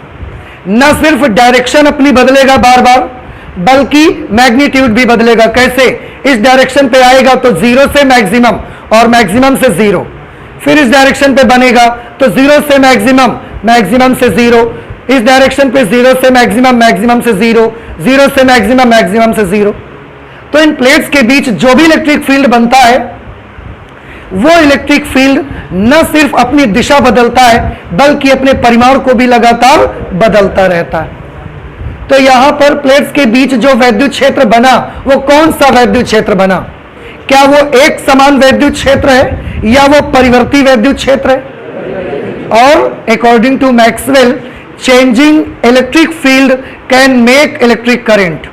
न सिर्फ डायरेक्शन अपनी बदलेगा बार बार, बल्कि मैग्नीट्यूड भी बदलेगा। कैसे, इस डायरेक्शन पे आएगा तो 0 से मैक्सिमम और मैक्सिमम से 0, फिर इस डायरेक्शन पे बनेगा तो 0 से मैक्सिमम, मैक्सिमम से 0, इस डायरेक्शन पे 0 से मैक्सिमम, मैक्सिमम से 0, 0 से मैक्सिमम, मैक्सिमम से 0। तो इन प्लेट्स के बीच जो भी इलेक्ट्रिक फील्ड बनता है, वो इलेक्ट्रिक फील्ड न सिर्फ अपनी दिशा बदलता है, बल्कि अपने परिमाण को भी लगातार बदलता रहता है। तो यहां पर प्लेट्स के बीच जो वैद्युत क्षेत्र बना, वो कौन सा वैद्युत क्षेत्र बना, क्या वो एक समान वैद्युत क्षेत्र है या वो परिवर्ती वैद्युत क्षेत्र है। और according to Maxwell, changing electric field can make electric current.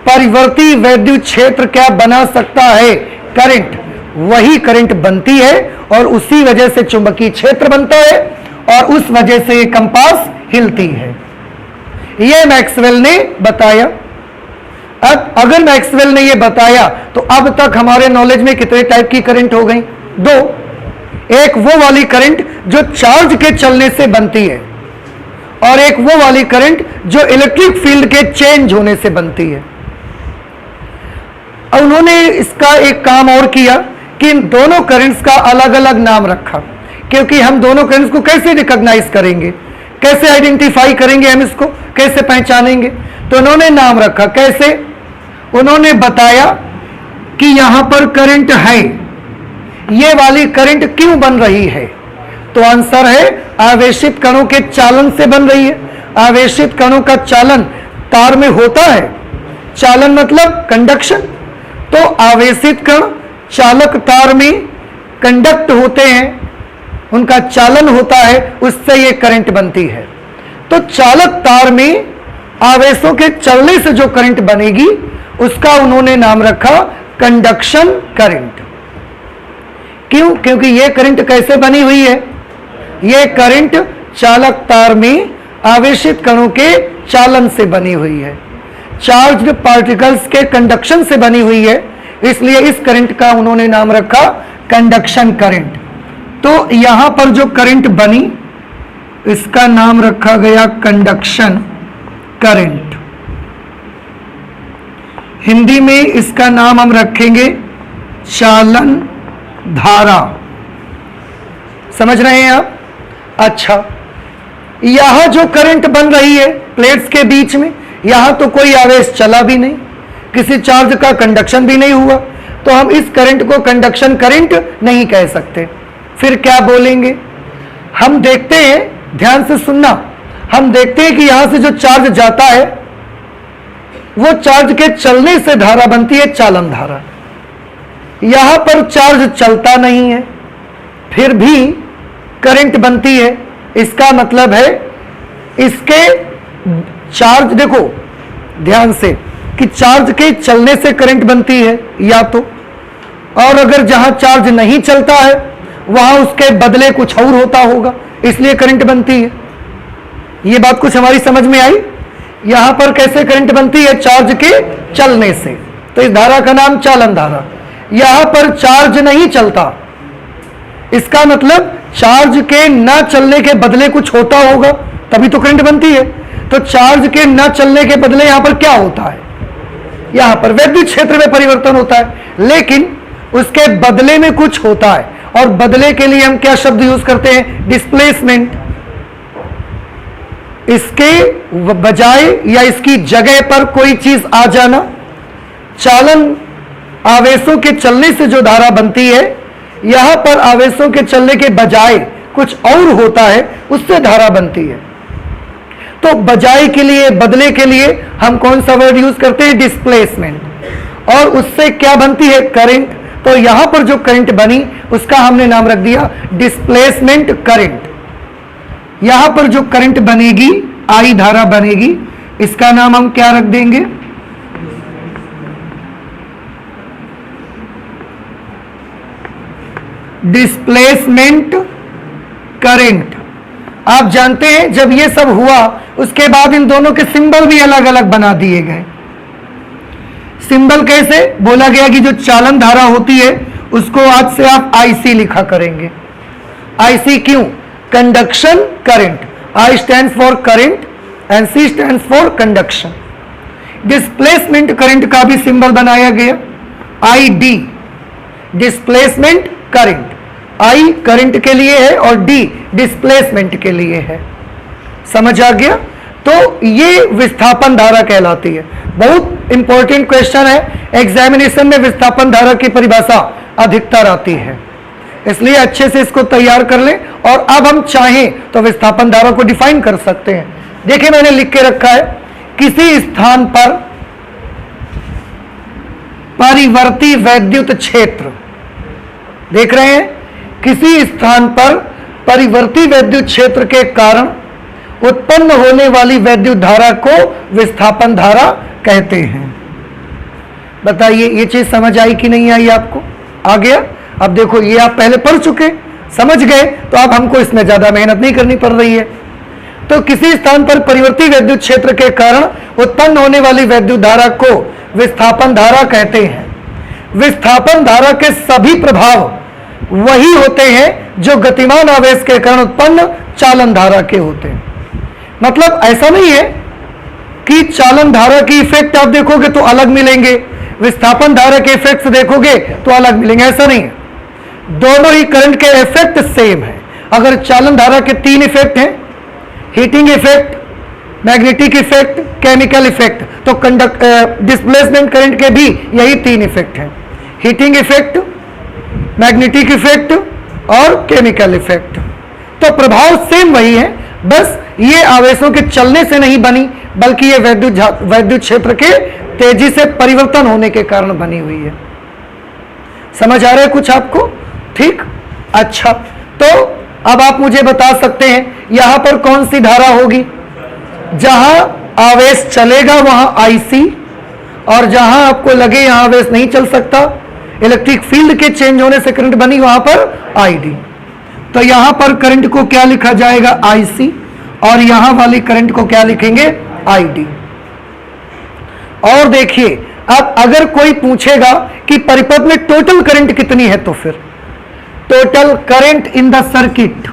परिवर्ती वैद्युत क्षेत्र क्या बना सकता है, करंट, वही करंट बनती है और उसी वजह से चुंबकीय क्षेत्र बनता है और उस वजह से ये कंपास हिलती है। ये मैक्सवेल ने बताया। अब अगर मैक्सवेल ने ये बताया तो अब तक हमारे नॉलेज में कितने टाइप की करंट हो गई, 2। एक वो वाली करंट जो चार्ज के चलने से बनती है, और एक वो वाली करंट जो इलेक्ट्रिक फील्ड के चेंज होने से बनती है। उन्होंने इसका एक काम और किया कि इन दोनों करंट्स का अलग अलग नाम रखा, क्योंकि हम दोनों करंट्स को कैसे रिकॉग्नाइज करेंगे, कैसे आइडेंटिफाई करेंगे, हम इसको कैसे पहचानेंगे। तो उन्होंने नाम रखा, कैसे, उन्होंने बताया कि यहां पर करंट है, ये वाली करंट क्यों बन रही है, तो आंसर है आवेशित कणों के चालन से बन रही है। आवेशित कणों का चालन तार में होता है, चालन मतलब कंडक्शन, तो आवेशित कण चालक तार में कंडक्ट होते हैं, उनका चालन होता है, उससे ये करंट बनती है। तो चालक तार में आवेशों के चलने से जो करंट बनेगी, उसका उन्होंने नाम रखा कंडक्शन करंट। क्यों, क्योंकि ये करंट कैसे बनी हुई है, ये करंट चालक तार में आवेशित कणों के चालन से बनी हुई है, चार्ज्ड पार्टिकल्स के कंडक्शन से बनी हुई है, इसलिए इस करंट का उन्होंने नाम रखा कंडक्शन करंट। तो यहां पर जो करंट बनी, इसका नाम रखा गया कंडक्शन करंट। हिंदी में इसका नाम हम रखेंगे चालन धारा। समझ रहे हैं आप? अच्छा, यहां जो करंट बन रही है प्लेट्स के बीच में, यहां तो कोई आवेश चला भी नहीं, किसी चार्ज का कंडक्शन भी नहीं हुआ, तो हम इस करंट को कंडक्शन करंट नहीं कह सकते। फिर क्या बोलेंगे, हम देखते हैं, ध्यान से सुनना, हम देखते हैं कि यहां से जो चार्ज जाता है, वो चार्ज के चलने से धारा बनती है चालन धारा। यहां पर चार्ज चलता नहीं है, फिर भी करंट बनती है। इसका मतलब है इसके चार्ज, देखो ध्यान से, कि चार्ज के चलने से करंट बनती है या तो, और अगर जहां चार्ज नहीं चलता है वहां उसके बदले कुछ और होता होगा, इसलिए करंट बनती है। ये बात कुछ हमारी समझ में आई? यहां पर कैसे करंट बनती है, चार्ज के चलने से, तो इस धारा का नाम चालन धारा। यहां पर चार्ज नहीं चलता, इसका मतलब चार्ज के न चलने के बदले कुछ होता होगा, तभी तो करंट बनती है। तो चार्ज के न चलने के बदले यहां पर क्या होता है, यहां पर विद्युत क्षेत्र में परिवर्तन होता है, लेकिन उसके बदले में कुछ होता है, और बदले के लिए हम क्या शब्द यूज करते हैं, डिस्प्लेसमेंट। इसके बजाय या इसकी जगह पर कोई चीज आ जाना, चालन आवेशों के चलने से जो धारा बनती है, यहां पर आवेशों के चलने के बजाय कुछ और होता है, उससे धारा बनती है। तो बजाय के लिए, बदले के लिए हम कौन सा वर्ड यूज करते हैं? डिस्प्लेसमेंट। और उससे क्या बनती है? करंट। तो यहां पर जो करंट बनी उसका हमने नाम रख दिया डिस्प्लेसमेंट करंट। यहां पर जो करंट बनेगी, आई धारा बनेगी, इसका नाम हम क्या रख देंगे? Displacement current. आप जानते हैं जब ये सब हुआ उसके बाद इन दोनों के सिंबल भी अलग अलग बना दिए गए। सिंबल कैसे? बोला गया कि जो चालन धारा होती है उसको आज से आप आईसी लिखा करेंगे। आईसी क्यों? Conduction current. I stand for current and C stand for conduction. Displacement current का भी सिंबल बनाया गया I D, displacement current. I current के लिए है और डी डिस्प्लेसमेंट के लिए है। समझ आ गया? तो ये विस्थापन धारा कहलाती है। बहुत इंपॉर्टेंट क्वेश्चन है, एग्जामिनेशन में विस्थापन धारा की परिभाषा अधिकतर आती है, इसलिए अच्छे से इसको तैयार कर लें। और अब हम चाहें तो विस्थापन धारा को डिफाइन कर सकते हैं। देखिए मैंने लिख के रखा है, किसी स्थान पर परिवर्ती वैद्युत क्षेत्र, देख रहे हैं, किसी स्थान पर परिवर्ती वैद्युत क्षेत्र के कारण उत्पन्न होने वाली वैद्युत धारा को विस्थापन धारा कहते हैं। बताइए ये चीज समझ आई कि नहीं आई आपको? आ गया? अब देखो ये आप पहले पढ़ चुके, समझ गए, तो अब हमको इसमें ज्यादा मेहनत नहीं करनी पड़ रही है। तो किसी स्थान पर परिवर्ती वैद्युत क्षेत्र के कारण उत्पन्न होने वाली वैद्युत धारा को विस्थापन धारा कहते हैं। विस्थापन धारा के सभी प्रभाव वही होते हैं जो गतिमान आवेश के कारण उत्पन्न चालन धारा के होते हैं। मतलब ऐसा नहीं है कि चालन धारा की इफेक्ट आप देखोगे तो अलग मिलेंगे, विस्थापन धारा के इफेक्ट्स देखोगे तो अलग मिलेंगे, ऐसा नहीं है। दोनों ही करंट के इफेक्ट सेम है। अगर चालन धारा के 3 इफेक्ट हैं, heating effect, magnetic effect, chemical effect, तो डिस्प्लेसमेंट करंट के भी यही 3 इफेक्ट हैं, हीटिंग इफेक्ट, मैग्नेटिक इफेक्ट और केमिकल इफेक्ट। तो प्रभाव सेम वही है, बस ये आवेशों के चलने से नहीं बनी, बल्कि ये वैद्युत क्षेत्र के तेजी से परिवर्तन होने के कारण बनी हुई है। समझ आ रहा है कुछ आपको? ठीक, अच्छा। तो अब आप मुझे बता सकते हैं यहां पर कौन सी धारा होगी? जहां आवेश चलेगा वहां आईसी, और जहां आपको लगे यहां आवेश नहीं चल सकता, इलेक्ट्रिक फील्ड के चेंज होने से करंट बनी, वहां पर आईडी। तो यहां पर करंट को क्या लिखा जाएगा? आईसी, और यहां वाली करंट को क्या लिखेंगे? आईडी। और देखिए अब अगर कोई पूछेगा कि परिपथ में टोटल करंट कितनी है, तो फिर total current in the circuit,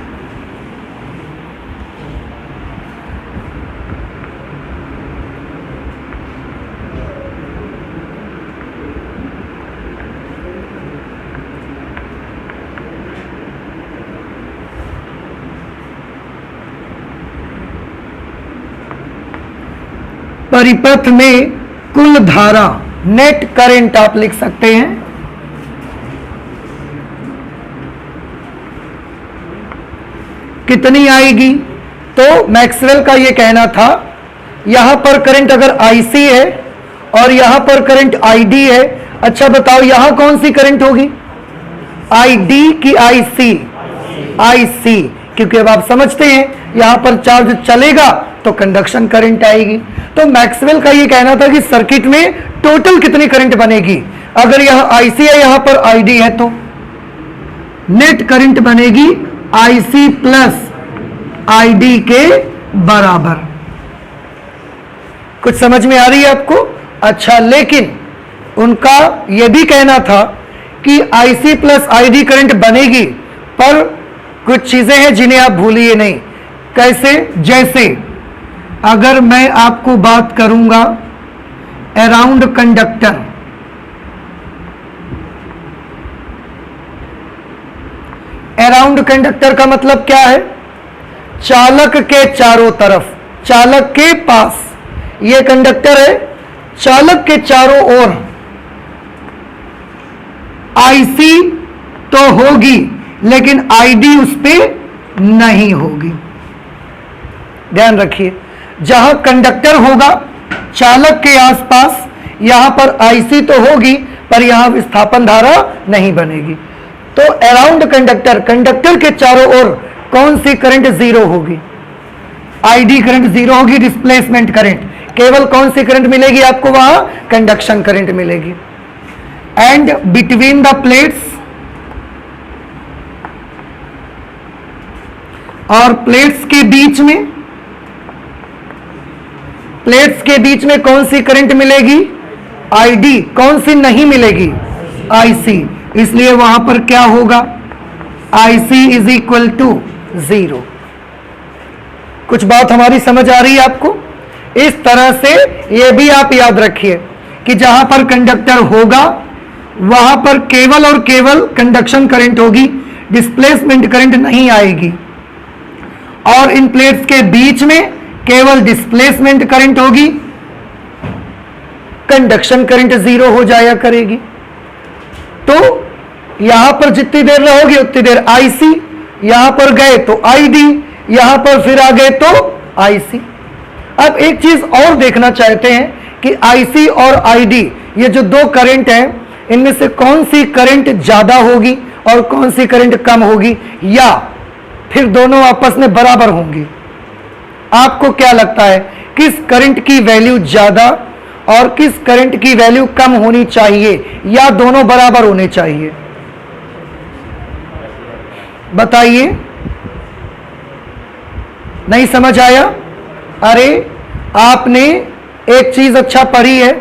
परिपथ में कुल धारा, नेट करंट आप लिख सकते हैं, कितनी आएगी? तो मैक्सवेल का यह कहना था, यहां पर करंट अगर आईसी है और यहां पर करंट आईडी है, अच्छा बताओ यहां कौन सी करंट होगी? आईडी की आईसी? आईसी, क्योंकि अब आप समझते हैं यहां पर चार्ज चलेगा तो कंडक्शन करंट आएगी। तो मैक्सवेल का ये कहना था कि सर्किट में टोटल कितनी करंट बनेगी? अगर यहां आईसी है, यहां पर आईडी है, तो नेट करंट बनेगी आईसी प्लस आईडी के बराबर। कुछ समझ में आ रही है आपको? अच्छा, लेकिन उनका यह भी कहना था कि आईसी प्लस आईडी करंट बनेगी, पर कुछ चीजें हैं जिन्हें आप भूलिए नहीं। कैसे? जैसे अगर मैं आपको बात करूंगा अराउंड कंडक्टर, अराउंड कंडक्टर का मतलब क्या है? चालक के चारों तरफ, चालक के पास ये कंडक्टर है, चालक के चारों ओर आईसी तो होगी लेकिन आईडी उस पर नहीं होगी। ध्यान रखिए, जहां कंडक्टर होगा चालक के आसपास, यहां पर आईसी तो होगी पर यहां विस्थापन धारा नहीं बनेगी। तो अराउंड कंडक्टर, कंडक्टर के चारों ओर कौन सी करंट जीरो होगी? आईडी करंट जीरो होगी, डिस्प्लेसमेंट करंट। केवल कौन सी करंट मिलेगी आपको? वहां कंडक्शन करंट मिलेगी। एंड बिटवीन द प्लेट्स, और प्लेट्स के बीच में, प्लेट्स के बीच में कौन सी करंट मिलेगी? आईडी। कौन सी नहीं मिलेगी? आईसी। इसलिए वहां पर क्या होगा? IC is equal to zero. कुछ बात हमारी समझ आ रही है आपको? इस तरह से यह भी आप याद रखिए कि जहां पर कंडक्टर होगा वहां पर केवल और केवल कंडक्शन करंट होगी, डिस्प्लेसमेंट करंट नहीं आएगी। और इन प्लेट्स के बीच में केवल डिस्प्लेसमेंट करंट होगी, कंडक्शन करंट जीरो हो जाया करेगी। तो यहां पर जितनी देर रहोगे उतनी देर आईसी, यहां पर गए तो आईडी, यहां पर फिर आ गए तो आईसी। अब एक चीज और देखना चाहते हैं कि आईसी और आईडी, ये जो दो करंट हैं, इनमें से कौन सी करंट ज्यादा होगी और कौन सी करंट कम होगी, या फिर दोनों आपस में बराबर होंगी? आपको क्या लगता है किस करंट की वैल्यू ज्यादा और किस करंट की वैल्यू कम होनी चाहिए, या दोनों बराबर होने चाहिए? बताइए। नहीं समझ आया? अरे आपने एक चीज अच्छा पढ़ी है,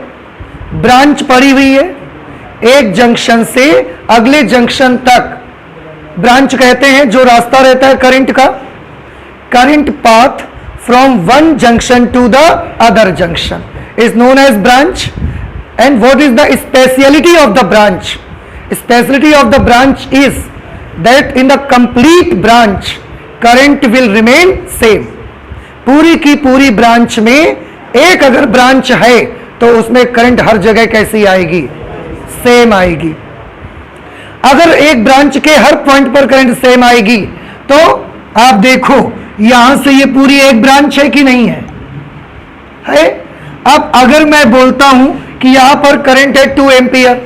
ब्रांच पढ़ी हुई है। एक जंक्शन से अगले जंक्शन तक ब्रांच कहते हैं जो रास्ता रहता है करंट का, current path from one junction to the other junction is known as branch. And what is the speciality of the branch? Speciality of the branch is that in the complete branch current will remain same. पूरी की पूरी ब्रांच में एक अगर ब्रांच है तो उसमें करंट हर जगह कैसी आएगी? सेम आएगी। अगर एक ब्रांच के हर पॉइंट पर करंट सेम आएगी तो आप देखो यहां से ये पूरी एक ब्रांच है कि नहीं है? है। अब अगर मैं बोलता हूं कि यहां पर करंट है 2 एम्पियर,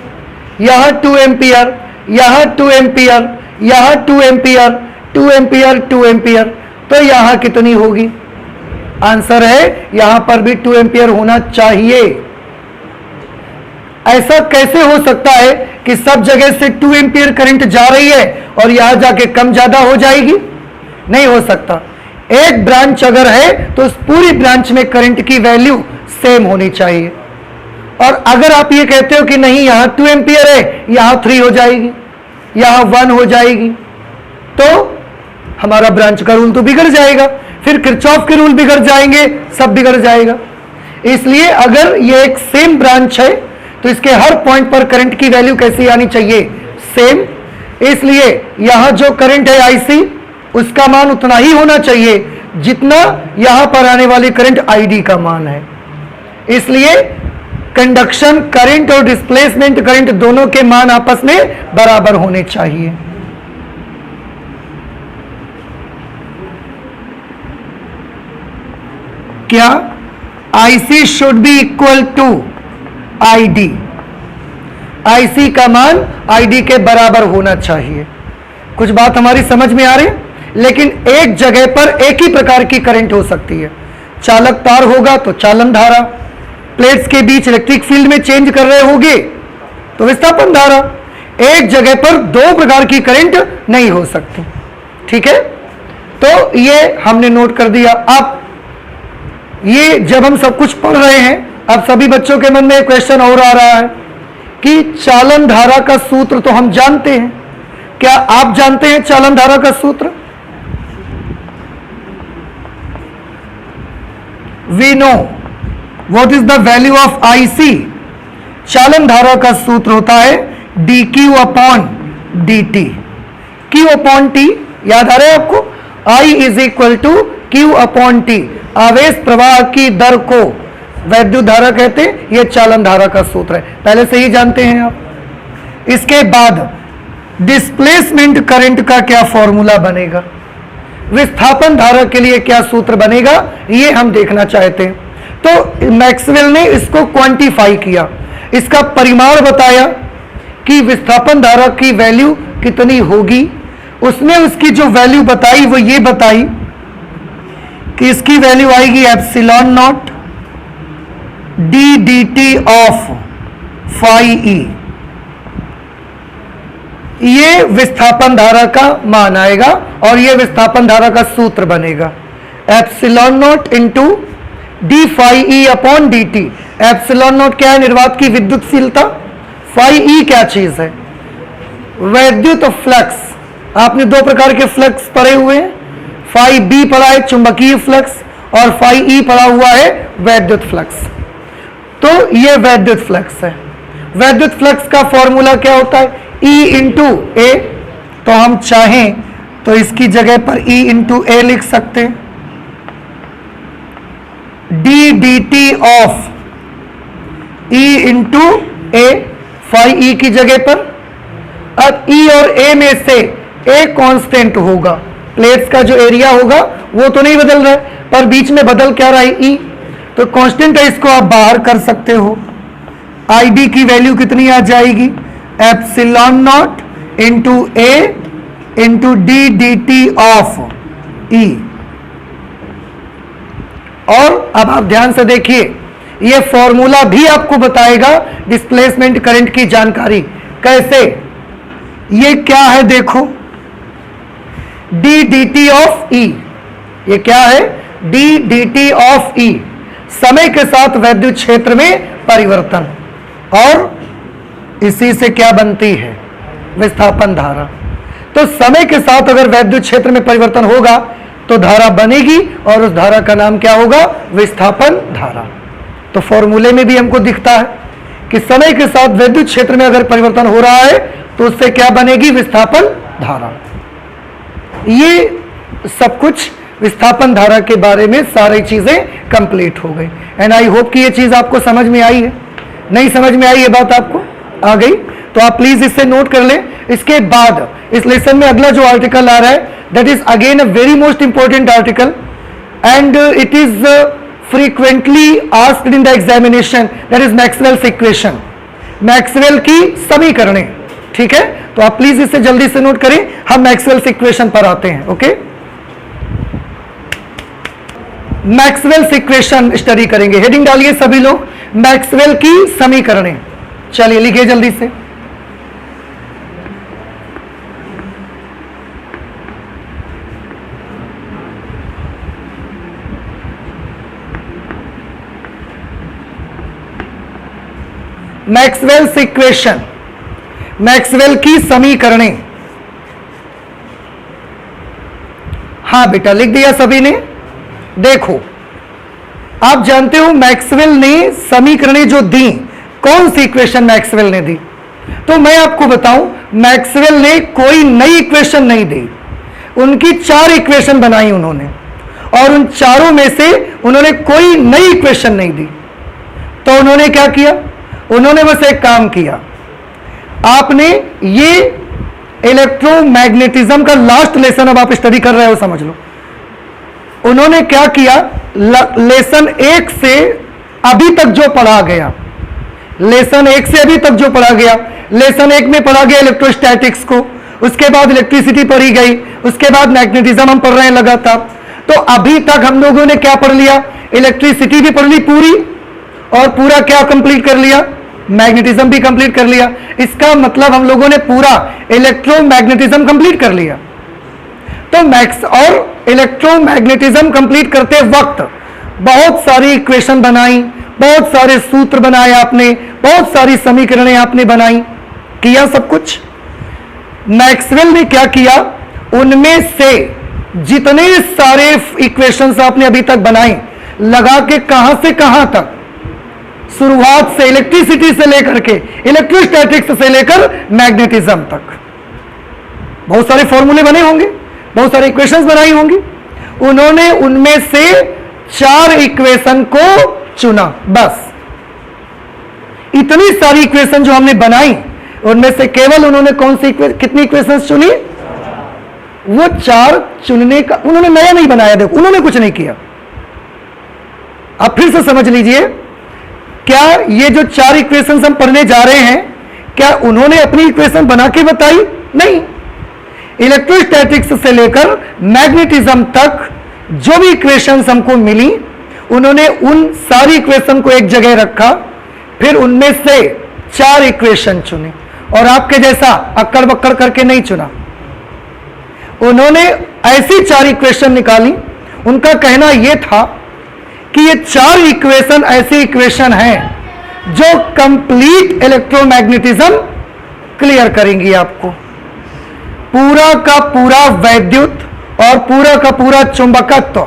यहां 2 एम्पियर, यहां 2 एम्पियर, यहां 2 एम्पियर, 2 एम्पियर, 2 एम्पियर, तो यहां कितनी होगी? आंसर है यहां पर भी 2 एम्पियर होना चाहिए। ऐसा कैसे हो सकता है कि सब जगह से 2 एम्पियर करंट जा रही है और यहां जाके कम ज्यादा हो जाएगी? नहीं हो सकता। एक ब्रांच अगर है तो उस पूरी ब्रांच में करंट की वैल्यू सेम होनी चाहिए। और अगर आप ये कहते हो कि नहीं यहां 2 एम्पियर है, यहां 3 हो जाएगी, यहां 1 हो जाएगी, तो हमारा ब्रांच का रूल तो बिगड़ जाएगा, फिर किरचॉफ के रूल बिगड़ जाएंगे, सब बिगड़ जाएगा। इसलिए अगर ये एक सेम ब्रांच है तो इसके हर पॉइंट पर करंट की वैल्यू कैसी आनी चाहिए? सेम। इसलिए यहां जो करंट है आईसी, उसका मान उतना ही होना चाहिए जितना यहां पर आने वाली करंट आईडी का मान है। इसलिए कंडक्शन करंट और डिस्प्लेसमेंट करंट दोनों के मान आपस में बराबर होने चाहिए। क्या IC should be equal to ID? IC का मान आईडी के बराबर होना चाहिए। कुछ बात हमारी समझ में आ रही है? लेकिन एक जगह पर एक ही प्रकार की करंट हो सकती है। चालक तार होगा तो चालन धारा, प्लेट्स के बीच इलेक्ट्रिक फील्ड में चेंज कर रहे होंगे तो विस्थापन धारा। एक जगह पर दो प्रकार की करंट नहीं हो सकती। ठीक है, तो ये हमने नोट कर दिया। अब ये जब हम सब कुछ पढ़ रहे हैं, अब सभी बच्चों के मन में एक क्वेश्चन और आ रहा है कि चालन धारा का सूत्र तो हम जानते हैं। क्या आप जानते हैं चालन धारा का सूत्र? We know what is the value of IC. चालन धारा का सूत्र होता है dq upon dt। q upon t याद आ रहा है आपको? I is equal to q upon t। आवेश प्रवाह की दर को वैद्युत धारा कहते हैं। यह चालन धारा का सूत्र है, पहले से ही जानते हैं आप। इसके बाद डिस्प्लेसमेंट करंट का क्या फॉर्मूला बनेगा, विस्थापन धारा के लिए क्या सूत्र बनेगा, ये हम देखना चाहते हैं। तो मैक्सवेल ने इसको क्वांटिफाई किया, इसका परिमाण बताया कि विस्थापन धारा की वैल्यू कितनी होगी। उसने उसकी जो वैल्यू बताई वो ये बताई कि इसकी वैल्यू आएगी epsilon naught D D T of phi E. ये विस्थापन धारा का मान आएगा और ये विस्थापन धारा का सूत्र बनेगा epsilon naught into D phi E upon D T. Epsilon naught क्या है, निर्वात की विद्युतशीलता। फाई ई क्या चीज है, वैद्युत फ्लक्स। आपने दो प्रकार के फ्लक्स पढ़े हुए हैं, फाई बी पढ़ा है चुंबकीय फ्लक्स और फाई ई पढ़ा हुआ है वैद्युत फ्लक्स। तो ये वैद्युत फ्लक्स है। वैद्युत फ्लक्स का फॉर्मूला क्या होता है, E इंटू ए। तो हम चाहें तो इसकी जगह पर E इंटू ए लिख सकते हैं, D D T of E into A, phi E की जगह पर। अब E और A में से A कांस्टेंट होगा, प्लेट्स का जो एरिया होगा वो तो नहीं बदल रहा है, पर बीच में बदल क्या रहा है, E। तो कांस्टेंट है, इसको आप बाहर कर सकते हो। ID की वैल्यू कितनी आ जाएगी, epsilon naught into A into D D T of E. और अब आप ध्यान से देखिए, यह फॉर्मूला भी आपको बताएगा डिस्प्लेसमेंट करंट की जानकारी। कैसे, ये क्या है देखो, डी डी टी ऑफ ई। ये क्या है, डी डी टी ऑफ ई, समय के साथ वैद्युत क्षेत्र में परिवर्तन। और इसी से क्या बनती है, विस्थापन धारा। तो समय के साथ अगर वैद्युत क्षेत्र में परिवर्तन होगा तो धारा बनेगी और उस धारा का नाम क्या होगा, विस्थापन धारा। तो फॉर्मूले में भी हमको दिखता है कि समय के साथ वैद्युत क्षेत्र में अगर परिवर्तन हो रहा है तो उससे क्या बनेगी, विस्थापन धारा। ये सब कुछ विस्थापन धारा के बारे में सारी चीजें कंप्लीट हो गई। एंड आई होप कि ये चीज आपको समझ में आई है। नहीं समझ में आई ये बात आपको आ गई तो आप प्लीज इससे नोट कर लें। इसके बाद इस लेसन में अगला जो आर्टिकल आ रहा है that is again a very most important article and it is frequently asked in the examination, that is Maxwell's equation, Maxwell की समीकरणें। ठीक है, तो आप प्लीज इसे जल्दी से नोट करें। हम मैक्सवेल्स इक्वेशन पर आते हैं। ओके, मैक्सवेल्स इक्वेशन स्टडी करेंगे। हेडिंग डालिए सभी लोग, मैक्सवेल की समीकरणें। चलिए लिखिए जल्दी से। मैक्सवेल्स इक्वेशन, मैक्सवेल की समीकरणें। हाँ बेटा, लिख दिया सभी ने। देखो, आप जानते हो मैक्सवेल ने समीकरणें जो दी, कौन सी इक्वेशन मैक्सवेल ने दी, तो मैं आपको बताऊं, मैक्सवेल ने कोई नई इक्वेशन नहीं दी। उनकी 4 इक्वेशन बनाई उन्होंने और उन चारों में से उन्होंने कोई नई इक्वेशन नहीं दी। तो उन्होंने क्या किया, उन्होंने बस एक काम किया। आपने ये इलेक्ट्रोमैग्नेटिज्म का लास्ट लेसन अब आप स्टडी कर रहे हो, समझ लो। उन्होंने क्या किया, लेसन 1 से अभी तक जो पढ़ा गया, लेसन 1 से अभी तक जो पढ़ा गया, लेसन 1 में पढ़ा गया इलेक्ट्रोस्टैटिक्स को, उसके बाद इलेक्ट्रिसिटी पढ़ी गई, उसके बाद मैग्नेटिज्म हम पढ़ रहे हैं लगातार। तो अभी तक हम लोगों ने क्या पढ़ लिया, इलेक्ट्रिसिटी भी पढ़ ली पूरी और पूरा क्या कंप्लीट कर लिया, मैग्नेटिज्म भी कंप्लीट कर लिया। इसका मतलब हम लोगों ने पूरा इलेक्ट्रोमैग्नेटिज्म कंप्लीट कर लिया। तो मैक्स और इलेक्ट्रोमैग्नेटिज्म कंप्लीट करते वक्त बहुत सारी इक्वेशन बनाई, बहुत सारे सूत्र बनाए आपने, बहुत सारी समीकरणें आपने बनाई, किया सब कुछ। मैक्सवेल ने क्या किया, उनमें से जितने सारे इक्वेशंस आपने अभी तक बनाए, लगा के कहां से कहां तक, शुरुआत से इलेक्ट्रिसिटी से लेकर के इलेक्ट्रोस्टैटिक्स से लेकर मैग्नेटिज्म तक बहुत सारे फॉर्मूले बने होंगे, बहुत सारे इक्वेशंस बनाई होंगी। उन्होंने उनमें से 4 इक्वेशन को चुना। बस इतनी सारी इक्वेशन जो हमने बनाई, उनमें से केवल उन्होंने कौन सी कितनी इक्वेशंस चुनी? वो 4 चुनने का उन्होंने नया नहीं बनाया, देखो उन्होंने कुछ नहीं किया। अब फिर से समझ लीजिए, क्या ये जो 4 इक्वेशंस हम पढ़ने जा रहे हैं, क्या उन्होंने अपनी इक्वेशन बना के बताई? नहीं। इलेक्ट्रोस्टैटिक्स से लेकर मैग्नेटिज्म तक जो भी इक्वेशंस हमको मिली, उन्होंने उन सारी इक्वेशन को एक जगह रखा, फिर उनमें से 4 इक्वेशन चुनी और आपके जैसा अक्कड़ बक्कड़ करके नहीं चुना। उन्होंने ऐसी 4 इक्वेशन निकाली। उनका कहना यह था कि ये 4 इक्वेशन ऐसी इक्वेशन हैं जो कंप्लीट इलेक्ट्रोमैग्नेटिज्म क्लियर करेंगी आपको। पूरा का पूरा वैद्युत और पूरा का पूरा चुंबकत्व,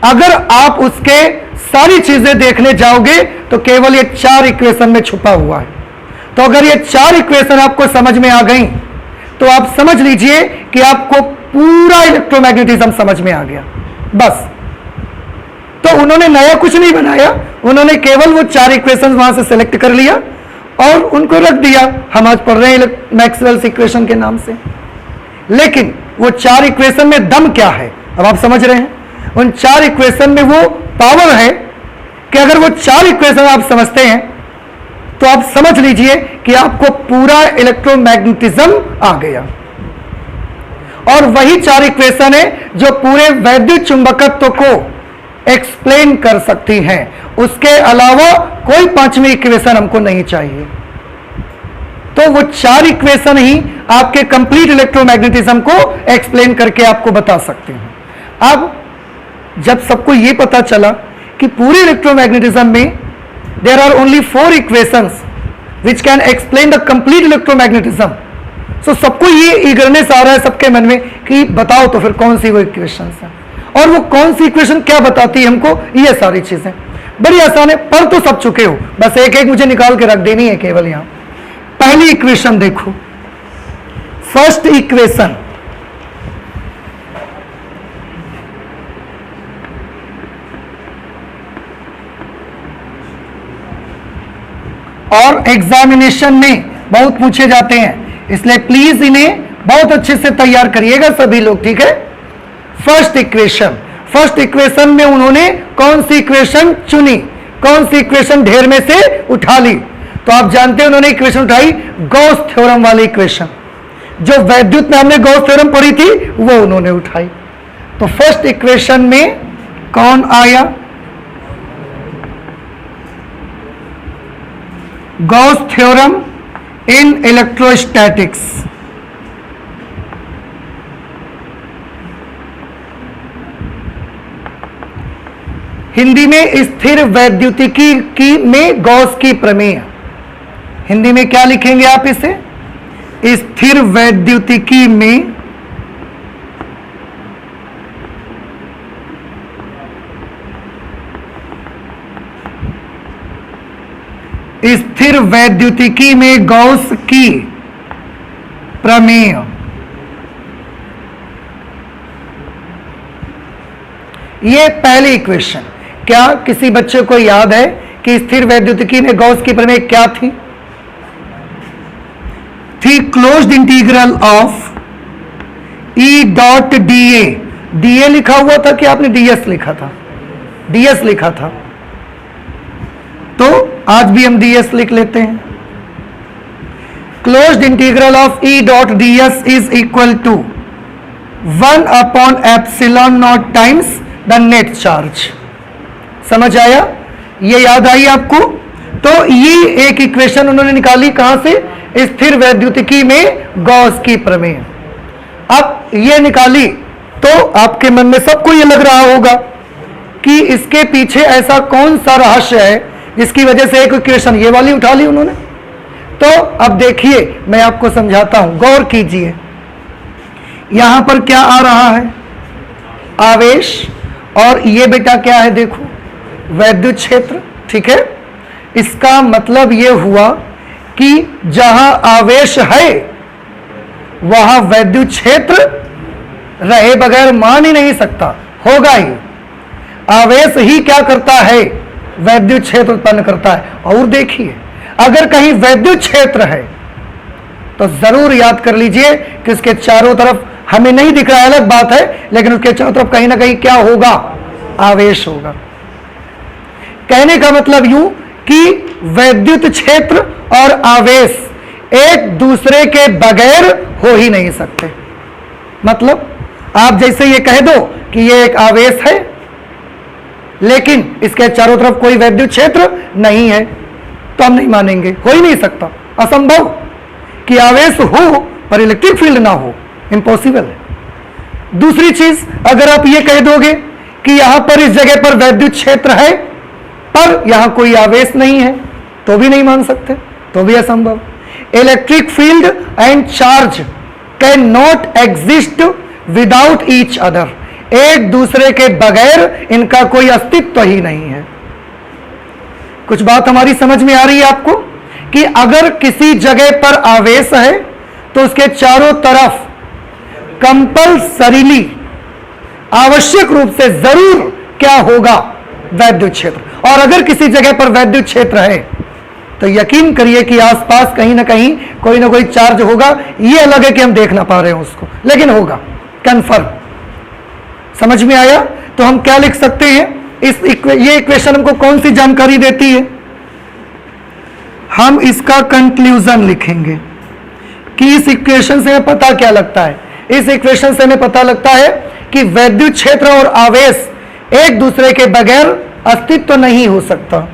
अगर आप उसके सारी चीजें देखने जाओगे तो केवल ये 4 इक्वेशन में छुपा हुआ है। तो अगर ये 4 इक्वेशन आपको समझ में आ गई तो आप समझ लीजिए कि आपको पूरा इलेक्ट्रोमैग्नेटिज्म समझ में आ गया। बस। तो उन्होंने नया कुछ नहीं बनाया, उन्होंने केवल वो 4 इक्वेशन वहां से सिलेक्ट कर लिया और उनको रख दिया। हम आज पढ़ रहे हैं मैक्सवेल्स इक्वेशन के नाम से। लेकिन वो 4 इक्वेशन में दम क्या है, अब आप समझ रहे हैं। उन 4 इक्वेशन में वो पावर है कि अगर वो 4 इक्वेशन आप समझते हैं तो आप समझ लीजिए कि आपको पूरा इलेक्ट्रोमैग्नेटिज्म आ गया। और वही 4 इक्वेशन है जो पूरे वैद्युत चुंबकत्व को एक्सप्लेन कर सकती हैं। उसके अलावा कोई 5वीं इक्वेशन हमको नहीं चाहिए। तो वो 4 इक्वेशन ही आपके कंप्लीट इलेक्ट्रोमैग्नेटिज्म को एक्सप्लेन करके आपको बता सकते हैं। अब जब सबको ये पता चला कि पूरे इलेक्ट्रोमैग्नेटिज्म में there are only 4 equations which can explain the complete electromagnetism, so सबको ये ईगरनेस आ रहा है सबके मन में कि बताओ तो फिर कौन सी वो इक्वेशंस है और वो कौन सी इक्वेशन क्या बताती है हमको। ये सारी चीजें बड़ी आसान है, पढ़ तो सब चुके हो, बस एक एक मुझे निकाल के रख देनी है केवल। यहां पहली इक्वेशन देखो, फर्स्ट इक्वेशन, और एग्जामिनेशन में बहुत पूछे जाते हैं, इसलिए प्लीज इन्हें बहुत अच्छे से तैयार करिएगा सभी लोग, ठीक है। फर्स्ट इक्वेशन में उन्होंने कौन सी इक्वेशन चुनी, कौन सी इक्वेशन ढेर में से उठा ली? तो आप जानते हैं उन्होंने इक्वेशन उठाई गॉस थ्योरम वाली इक्वेशन, जो वैद्युत में हमने गॉस थ्योरम पढ़ी थी वो उन्होंने उठाई। तो फर्स्ट इक्वेशन में कौन आया? Gauss theorem in electrostatics. Hindi में स्थिर वैद्युतिकी की में गॉस की प्रमेय। हिंदी में क्या लिखेंगे आप इसे? स्थिर वैद्युतिकी में गॉस की प्रमेय। ये पहली इक्वेशन। क्या किसी बच्चे को याद है कि स्थिर वैद्युतिकी में गॉस की प्रमेय क्या थी? Closed integral of E dot dA। dA लिखा हुआ था कि आपने ds लिखा था? ds लिखा था, तो आज भी हम ds लिख लेते हैं। Closed integral of E dot ds is equal to 1 upon epsilon naught times the net charge. समझ आया? ये याद आई आपको? तो ये एक इक्वेशन उन्होंने निकाली कहां से? स्थिर वैद्युतिकी में गॉस की प्रमेय। अब ये निकाली तो आपके मन में सबको ये लग रहा होगा कि इसके पीछे ऐसा कौन सा रहस्य है जिसकी वजह से एक इक्वेशन ये वाली उठा ली उन्होंने। तो अब देखिए मैं आपको समझाता हूं, गौर कीजिए। यहां पर क्या आ रहा है? आवेश, और ये बेटा क्या है? देखो वैद्युत क्षेत्र, ठीक है। इसका मतलब ये हुआ कि जहां आवेश है वहां वैद्युत क्षेत्र रहे बगैर मान ही नहीं सकता, होगा ही। आवेश ही क्या करता है? वैद्युत क्षेत्र उत्पन्न करता है। और देखिए अगर कहीं वैद्युत क्षेत्र है तो जरूर याद कर लीजिए कि उसके चारों तरफ हमें नहीं दिख रहा है, अलग बात है, लेकिन उसके चारों तरफ कहीं ना कहीं क्या होगा, आवेश होगा। कहने का मतलब यूं कि वैद्युत क्षेत्र और आवेश एक दूसरे के बगैर हो ही नहीं सकते। मतलब आप जैसे ये कह दो कि ये एक आवेश है लेकिन इसके चारों तरफ कोई वैद्युत क्षेत्र नहीं है, तो हम नहीं मानेंगे, हो ही नहीं सकता, असंभव कि आवेश हो पर इलेक्ट्रिक फील्ड ना हो, इम्पॉसिबल है। दूसरी चीज, अगर आप ये कह दोगे कि यहां पर इस जगह पर वैद्युत क्षेत्र है पर यहां कोई आवेश नहीं है, तो भी नहीं मान सकते, तो भी असंभव। Electric field and charge can not exist without each other, एक दूसरे के बगैर इनका कोई अस्तित्व ही नहीं है। कुछ बात हमारी समझ में आ रही है आपको कि अगर किसी जगह पर आवेश है तो उसके चारों तरफ कंपल्सरीली, आवश्यक रूप से जरूर क्या होगा, वैद्युत क्षेत्र। और अगर किसी जगह पर वैद्युत क्षेत्र है तो यकीन करिए कि आसपास कहीं ना कहीं कोई ना कोई चार्ज होगा। ये अलग है कि हम देख ना पा रहे हैं उसको, लेकिन होगा, कंफर्म। समझ में आया? तो हम क्या लिख सकते हैं, ये इक्वेशन हमको कौन सी जानकारी देती है? हम इसका कंक्लूजन लिखेंगे कि इस इक्वेशन से हमें पता क्या लगता है। इस इक्वेशन से हमें पता लगता है कि वैद्युत क्षेत्र और आवेश एक दूसरे के बगैर अस्तित्व नहीं हो सकता।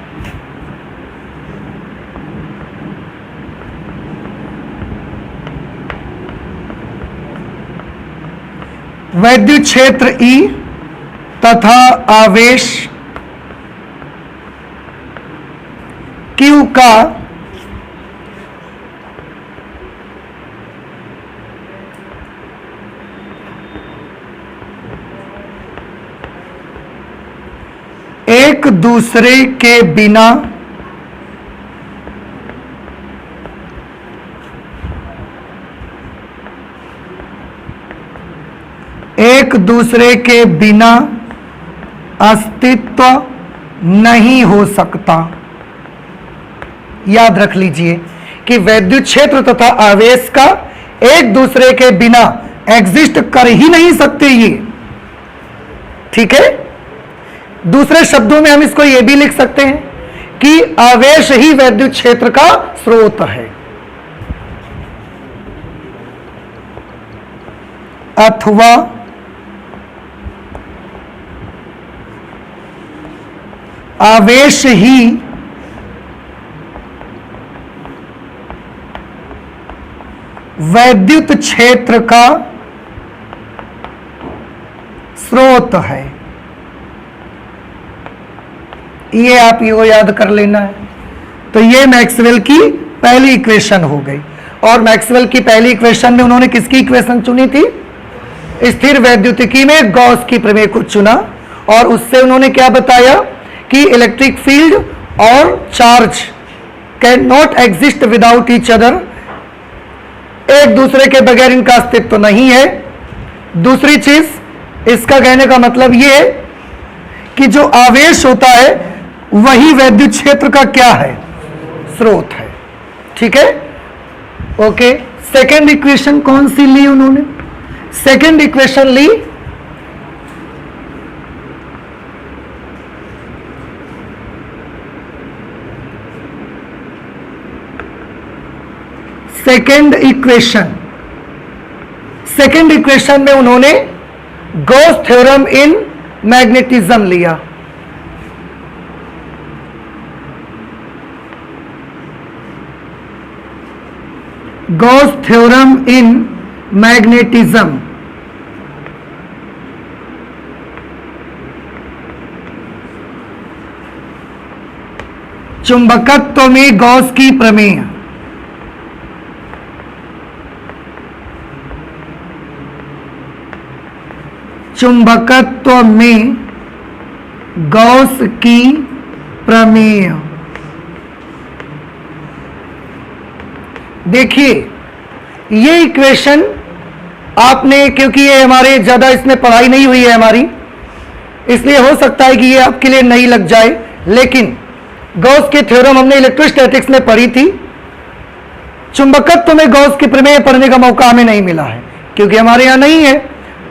वैद्युत क्षेत्र E तथा आवेश Q का एक दूसरे के बिना एक दूसरे के बिना अस्तित्व नहीं हो सकता। याद रख लीजिए कि वैद्युत क्षेत्र तथा आवेश का एक दूसरे के बिना एग्जिस्ट कर ही नहीं सकते ये, ठीक है। दूसरे शब्दों में हम इसको यह भी लिख सकते हैं कि आवेश ही वैद्युत क्षेत्र का स्रोत है, अथवा आवेश ही वैद्युत क्षेत्र का स्रोत है। ये आप ये याद कर लेना है। तो ये मैक्सवेल की पहली इक्वेशन हो गई। और मैक्सवेल की पहली इक्वेशन में उन्होंने किसकी इक्वेशन चुनी थी? स्थिर वैद्युतिकी में गॉस की प्रमेय को चुना और उससे उन्होंने क्या बताया कि इलेक्ट्रिक फील्ड और charge can not exist without each other, एक दूसरे के बगैर इनका अस्तित्व नहीं है। दूसरी चीज, इसका कहने का मतलब यह है कि जो आवेश होता है वही वैद्युत क्षेत्र का क्या है? स्रोत है, ठीक है। ओके, सेकेंड इक्वेशन कौन सी ली उन्होंने? सेकेंड इक्वेशन ली सेकेंड इक्वेशन में उन्होंने गॉस थ्योरम इन मैग्नेटिज्म लिया। गॉस थ्योरम इन मैग्नेटिज्म, चुंबकत्व में गॉस की प्रमेय। चुंबकत्व में गॉस की प्रमेय। देखिए ये इक्वेशन आपने, क्योंकि ये हमारे ज्यादा इसमें पढ़ाई नहीं हुई है हमारी, इसलिए हो सकता है कि ये आपके लिए नई लग जाए, लेकिन गॉस के थ्योरम हमने इलेक्ट्रोस्टैटिक्स में पढ़ी थी। चुंबकत्व में गॉस की प्रमेय पढ़ने का मौका हमें नहीं मिला है क्योंकि हमारे यहाँ नहीं है,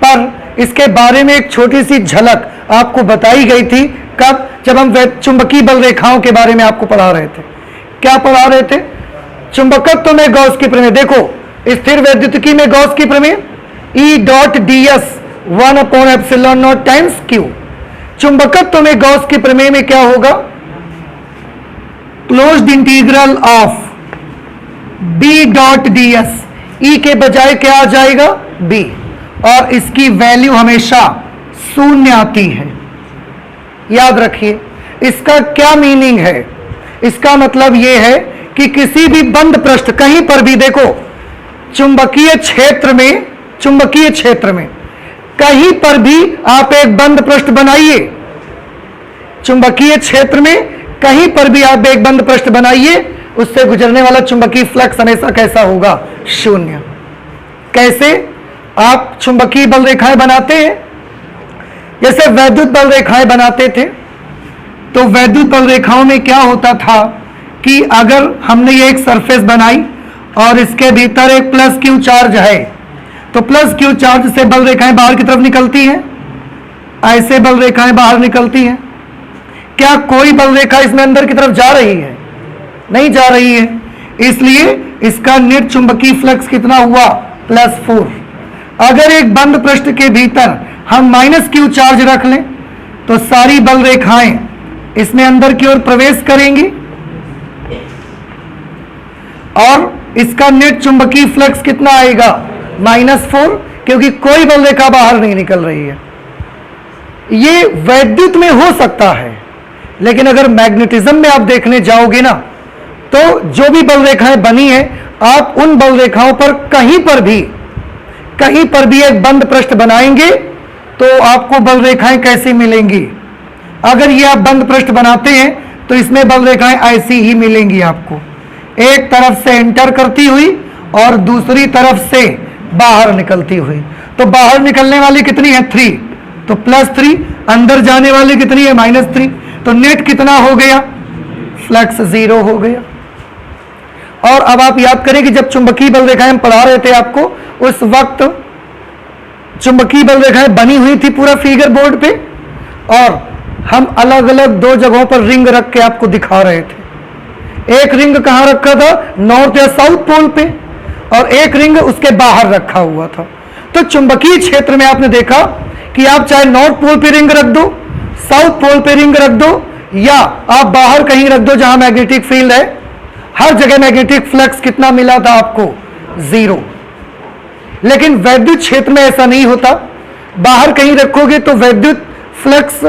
पर इसके बारे में एक छोटी सी झलक आपको बताई गई थी। कब? जब हम चुंबकीय बल रेखाओं के बारे में आपको पढ़ा रहे थे। क्या पढ़ा रहे थे? चुंबकत्व में गॉस की प्रमेय। देखो, स्थिर वैद्युतिकी में गॉस की प्रमेय E dot ds 1/ε0 times Q। चुंबकत्व में गॉस की प्रमेय में क्या होगा? Closed integral of B dot ds, E के बजाय क्या आ जाएगा? B, और इसकी वैल्यू हमेशा शून्य आती है। याद रखिए, इसका क्या मीनिंग है? इसका मतलब यह है कि किसी भी बंद पृष्ठ कहीं पर भी, देखो चुंबकीय क्षेत्र में कहीं पर भी आप एक बंद पृष्ठ बनाइए, चुंबकीय क्षेत्र में कहीं पर भी आप एक बंद पृष्ठ बनाइए, उससे गुजरने वाला चुंबकीय फ्लक्स हमेशा कैसा होगा? शून्य। कैसे? आप चुंबकीय बल रेखाएं बनाते हैं, जैसे वैद्युत बल रेखाएं बनाते थे, तो वैद्युत बल रेखाओं में क्या होता था कि अगर हमने ये एक सरफेस बनाई और इसके भीतर एक प्लस क्यू चार्ज है, तो प्लस क्यू चार्ज से बल रेखाएं बाहर की तरफ निकलती हैं, ऐसे बल रेखाएं बाहर निकलती हैं। क्या कोई बल रेखा इसमें अंदर की तरफ जा रही है? नहीं जा रही है, इसलिए इसका नेट चुंबकीय फ्लक्स कितना हुआ? +4। अगर एक बंद पृष्ठ के भीतर हम -q चार्ज रख लें तो सारी बल रेखाएं इसमें अंदर की ओर प्रवेश करेंगी और इसका नेट चुंबकीय फ्लक्स कितना आएगा? -4, क्योंकि कोई बल रेखा बाहर नहीं निकल रही है। ये वैद्युत में हो सकता है, लेकिन अगर मैग्नेटिज्म में आप देखने जाओगे ना, तो जो भी बल रेखाएं बनी है, आप उन बल रेखाओं पर कहीं पर भी एक बंद पृष्ठ बनाएंगे तो आपको बल रेखाएं कैसी मिलेंगी? अगर ये आप बंद पृष्ठ बनाते हैं तो इसमें बल रेखाएं ऐसी ही मिलेंगी आपको, एक तरफ से एंटर करती हुई और दूसरी तरफ से बाहर निकलती हुई। तो बाहर निकलने वाली कितनी है? 3, तो +3। अंदर जाने वाली कितनी है? -3। तो नेट कितना हो गया? फ्लक्स 0 हो गया। और अब आप याद करें कि जब चुंबकीय बल रेखाएं हम पढ़ा रहे थे आपको, उस वक्त चुंबकीय बल रेखाएं बनी हुई थी पूरा फिगर बोर्ड पे, और हम अलग अलग 2 जगहों पर रिंग रख के आपको दिखा रहे थे। एक रिंग कहां रखा था? नॉर्थ या साउथ पोल पे, और एक रिंग उसके बाहर रखा हुआ था। तो चुंबकीय क्षेत्र में आपने देखा कि आप चाहे नॉर्थ पोल पे रिंग रख दो, साउथ पोल पे रिंग रख दो, या आप बाहर कहीं रख दो जहां मैग्नेटिक फील्ड है, हर जगह मैग्नेटिक फ्लक्स कितना मिला था आपको? 0। लेकिन वैद्युत क्षेत्र में ऐसा नहीं होता। बाहर कहीं रखोगे तो वैद्युत फ्लक्स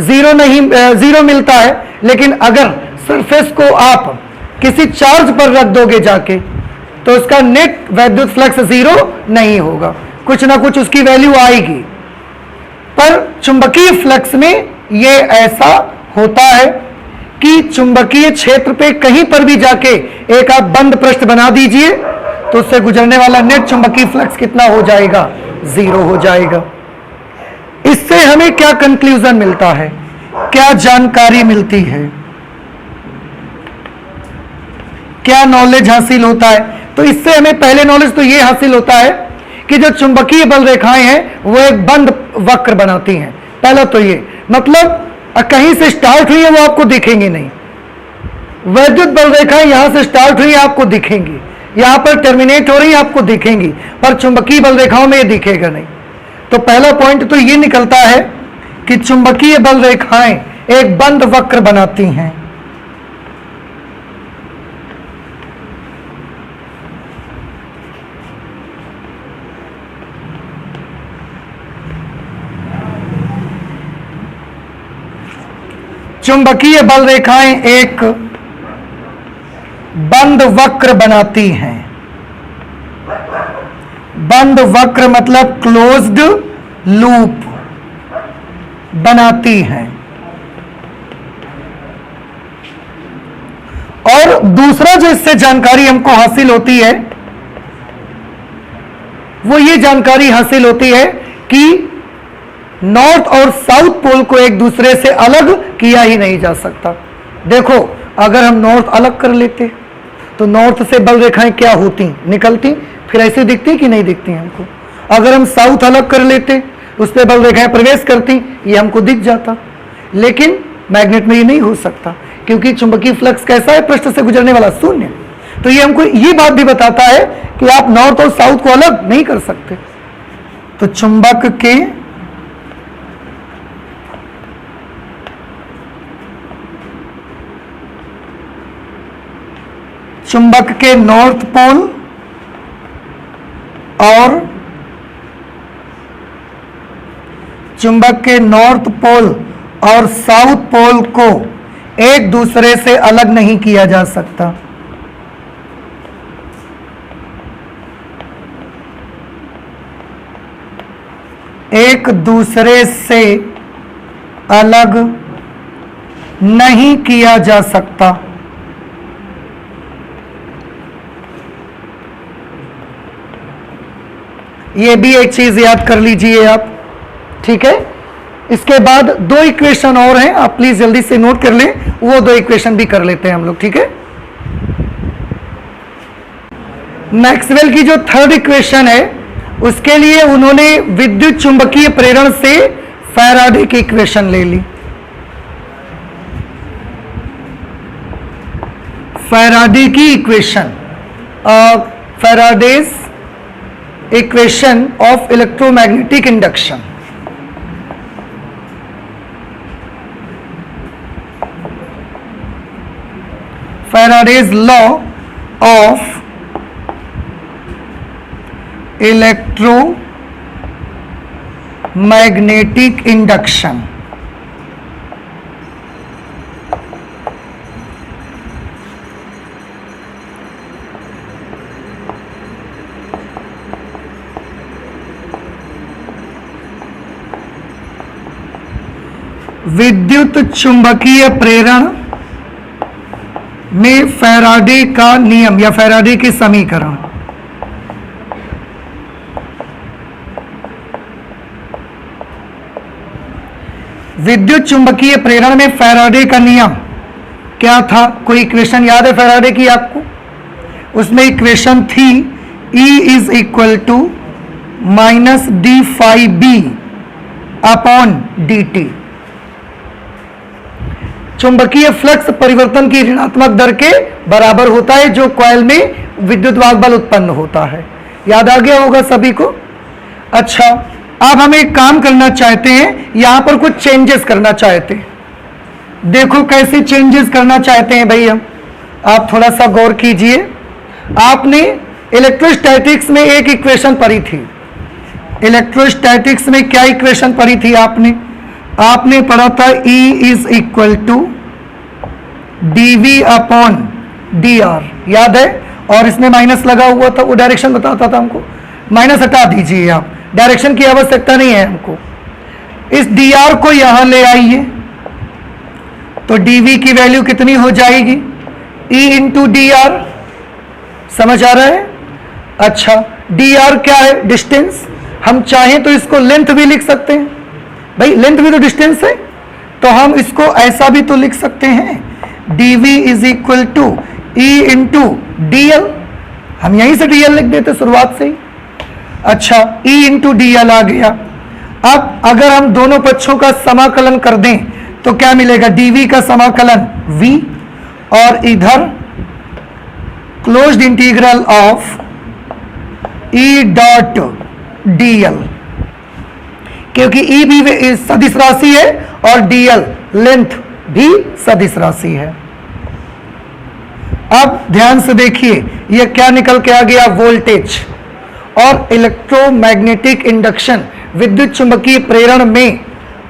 0 मिलता है, लेकिन अगर सरफेस को आप किसी चार्ज पर रख दोगे जाके, तो उसका नेट वैद्युत फ्लक्स 0 नहीं होगा, कुछ ना कुछ उसकी वैल्यू आएगी। पर चुंबकीय फ्लक्स में यह ऐसा होता है कि चुंबकीय क्षेत्र पे कहीं पर भी जाके एक आप बंद पृष्ठ बना दीजिए तो उससे गुजरने वाला नेट चुंबकीय फ्लक्स कितना हो जाएगा? 0 हो जाएगा। इससे हमें क्या कंक्लूजन मिलता है, क्या जानकारी मिलती है, क्या नॉलेज हासिल होता है? तो इससे हमें पहले नॉलेज तो यह हासिल होता है कि जो चुंबकीय बल रेखाएं हैं वो एक बंद वक्र बनाती हैं। पहला तो ये मतलब कहीं से स्टार्ट हुई है वो आपको दिखेंगी नहीं, वैद्युत बल रेखाएं यहां से स्टार्ट हुई आपको दिखेंगी, यहां पर टर्मिनेट हो रही आपको दिखेंगी, पर चुंबकीय बल रेखाओं में ये दिखेगा नहीं। तो पहला पॉइंट तो ये निकलता है कि चुंबकीय बल रेखाएं एक बंद वक्र बनाती हैं। चुंबकीय बल रेखाएं एक बंद वक्र बनाती हैं। बंद वक्र मतलब क्लोज्ड लूप बनाती हैं। और दूसरा जो इससे जानकारी हमको हासिल होती है वो ये जानकारी हासिल होती है कि नॉर्थ और साउथ पोल को एक दूसरे से अलग किया ही नहीं जा सकता। देखो, अगर हम नॉर्थ अलग कर लेते तो नॉर्थ से बल रेखाएं क्या होती, निकलती, फिर ऐसे दिखती कि नहीं दिखती हमको। अगर हम साउथ अलग कर लेते, उस पर बल रेखाएं प्रवेश करती, ये हमको दिख जाता। लेकिन मैग्नेट में ये नहीं हो सकता, क्योंकि चुंबकीय फ्लक्स कैसा है, पृष्ठ से गुजरने वाला, शून्य। तो ये हमको ये बात भी बताता है कि आप नॉर्थ और साउथ को अलग नहीं कर सकते। तो चुंबक के नॉर्थ पोल और चुंबक के नॉर्थ पोल और साउथ पोल को एक दूसरे से अलग नहीं किया जा सकता। एक दूसरे से अलग नहीं किया जा सकता। ये भी एक चीज याद कर लीजिए आप, ठीक है। इसके बाद दो इक्वेशन और हैं, आप प्लीज जल्दी से नोट कर लें, वो दो इक्वेशन भी कर लेते हैं हम लोग, ठीक है। मैक्सवेल की जो थर्ड इक्वेशन है, उसके लिए उन्होंने विद्युत चुंबकीय प्रेरण से फैराडे की इक्वेशन ले ली। फैराडे की equation, Faraday's equation of electromagnetic induction. Faraday's law of electromagnetic induction। विद्युत चुंबकीय प्रेरण में फैराडे का नियम या फैराडे के समीकरण। विद्युत चुंबकीय प्रेरण में फैराडे का नियम क्या था? कोई इक्वेशन याद है फैराडे की आपको? उसमें इक्वेशन थी E is equal to minus D phi B upon D T. चुंबकीय फ्लक्स परिवर्तन की ऋणात्मक दर के बराबर होता है, जो कॉइल में विद्युत वाहक बल उत्पन्न होता है। याद आ गया होगा सभी को? अच्छा, अब हम एक काम करना चाहते हैं, यहां पर कुछ चेंजेस करना चाहते हैं। देखो कैसे चेंजेस करना चाहते हैं भाई हम, आप थोड़ा सा गौर कीजिए। आपने इलेक्ट्रोस्टैटिक्स में एक इक्वेशन पढ़ी थी। इलेक्ट्रोस्टैटिक्स में क्या इक्वेशन पढ़ी थी आपने पढ़ा था E is equal to dV upon dr, याद है? और इसमें माइनस लगा हुआ था, वो डायरेक्शन बताता था हमको। माइनस हटा दीजिए आप, डायरेक्शन की आवश्यकता नहीं है हमको। इस dr को यहां ले आइए तो dV की वैल्यू कितनी हो जाएगी? E into dr। समझ आ रहा है? अच्छा, dr क्या है? डिस्टेंस। हम चाहें तो इसको लेंथ भी लिख सकते हैं भाई, लेंथ भी तो डिस्टेंस है, तो हम इसको ऐसा भी तो लिख सकते हैं, dV is equal to E into dl। हम यहीं से dl लिख देते शुरुआत से ही। अच्छा, E इंटू dl आ गया। अब अगर हम दोनों पक्षों का समाकलन कर दें तो क्या मिलेगा? dV का समाकलन V, और इधर closed integral of E dot dl, क्योंकि E भी सदिश राशि है और dl लेंथ भी सदिश राशि है। अब ध्यान से देखिए, यह क्या निकल के आ गया? वोल्टेज। और इलेक्ट्रोमैग्नेटिक इंडक्शन, विद्युत चुंबकीय प्रेरण में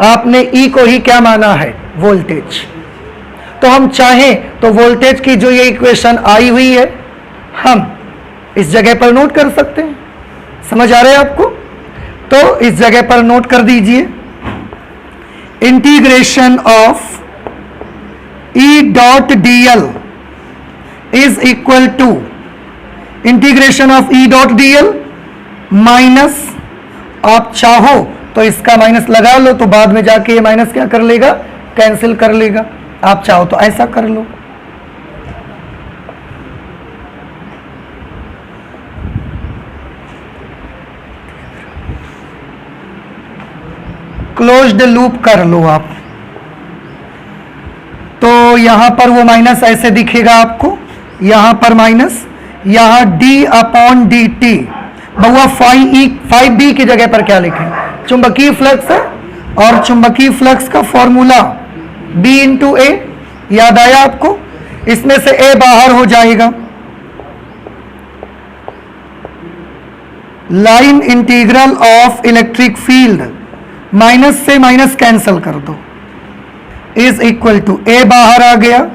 आपने E को ही क्या माना है? वोल्टेज। तो हम चाहें तो वोल्टेज की जो ये इक्वेशन आई हुई है, हम इस जगह पर नोट कर सकते हैं। समझ आ रहा है आपको? तो इस जगह पर नोट कर दीजिए, integration of E dot dl is equal to integration of E dot dl minus, आप चाहो तो इसका माइनस लगा लो, तो बाद में जाके ये माइनस क्या कर लेगा? कैंसिल कर लेगा। आप चाहो तो ऐसा कर लो। क्लोज्ड लूप कर लो आप, तो यहां पर वो माइनस ऐसे दिखेगा आपको, यहां पर माइनस, यहां d अपॉन डी टी। बहुआ 5b की जगह पर क्या लिखें, चुंबकीय फ्लक्स है, और चुंबकीय फ्लक्स का फॉर्मूला b इंटू ए, याद आया आपको, इसमें से a बाहर हो जाएगा, line integral of electric field, minus से माइनस कैंसल कर दो, इज इक्वल टू a बाहर आ गया,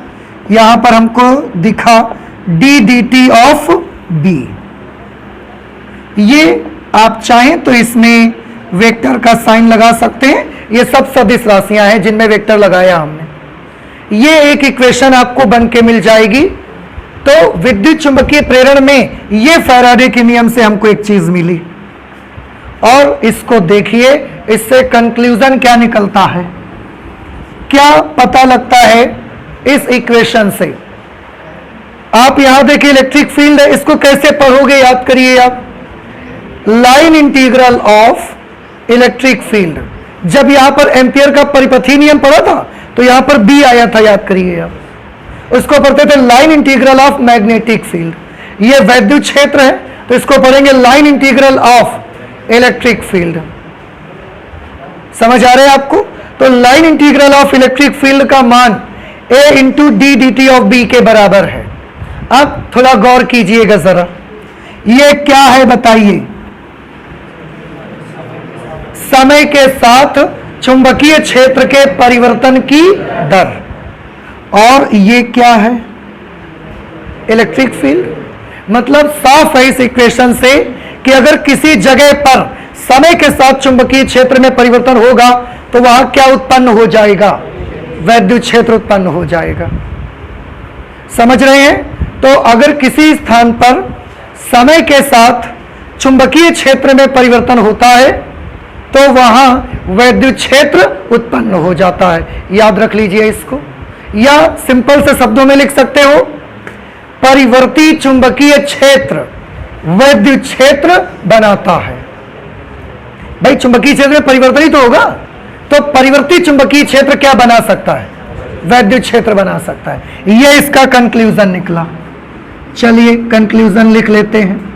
यहां पर हमको दिखा d dt ऑफ b। ये आप चाहें तो इसमें वेक्टर का साइन लगा सकते हैं, ये सब सदिश राशियां हैं जिनमें वेक्टर लगाया हमने। ये एक इक्वेशन आपको बन के मिल जाएगी। तो विद्युत चुंबकीय प्रेरण में ये फैराडे के नियम से हमको एक चीज मिली, और इसको देखिए, इससे कंक्लूजन क्या निकलता है, क्या पता लगता है इस इक्वेशन से। आप यहां देखिए इलेक्ट्रिक फील्ड है, इसको कैसे पढ़ोगे, याद करिए आप, line integral of electric field. जब यहां पर एम्पियर का परिपथी नियम पढ़ा था तो यहां पर बी आया था, याद करिए आप, उसको पढ़ते थे line integral of magnetic field. ये वैद्युत क्षेत्र है तो इसको पढ़ेंगे line integral of electric field. समझ आ रहे हैं आपको? तो line integral of electric field का मान a into D D T of B के बराबर है। अब थोड़ा गौर कीजिएगा जरा, ये क्या है बताइए, समय के साथ चुंबकीय क्षेत्र के परिवर्तन की दर, और ये क्या है, इलेक्ट्रिक फील्ड। मतलब साफ है इस इक्वेशन से कि अगर किसी जगह पर समय के साथ चुंबकीय क्षेत्र में परिवर्तन होगा तो वहां क्या उत्पन्न हो जाएगा, वैद्युत क्षेत्र उत्पन्न हो जाएगा। समझ रहे हैं? तो अगर किसी स्थान पर समय के साथ चुंबकीय क्षेत्र में परिवर्तन होता है तो वहां वैद्युत क्षेत्र उत्पन्न हो जाता है। याद रख लीजिए इसको, या सिंपल से शब्दों में लिख सकते हो, परिवर्ती चुंबकीय क्षेत्र वैद्युत क्षेत्र बनाता है। भाई चुंबकीय क्षेत्र में परिवर्तन ही तो होगा, तो परिवर्ती चुंबकीय क्षेत्र क्या बना सकता है, वैद्युत क्षेत्र बना सकता है। यह इसका कंक्लूजन निकला। चलिए कंक्लूजन लिख लेते हैं।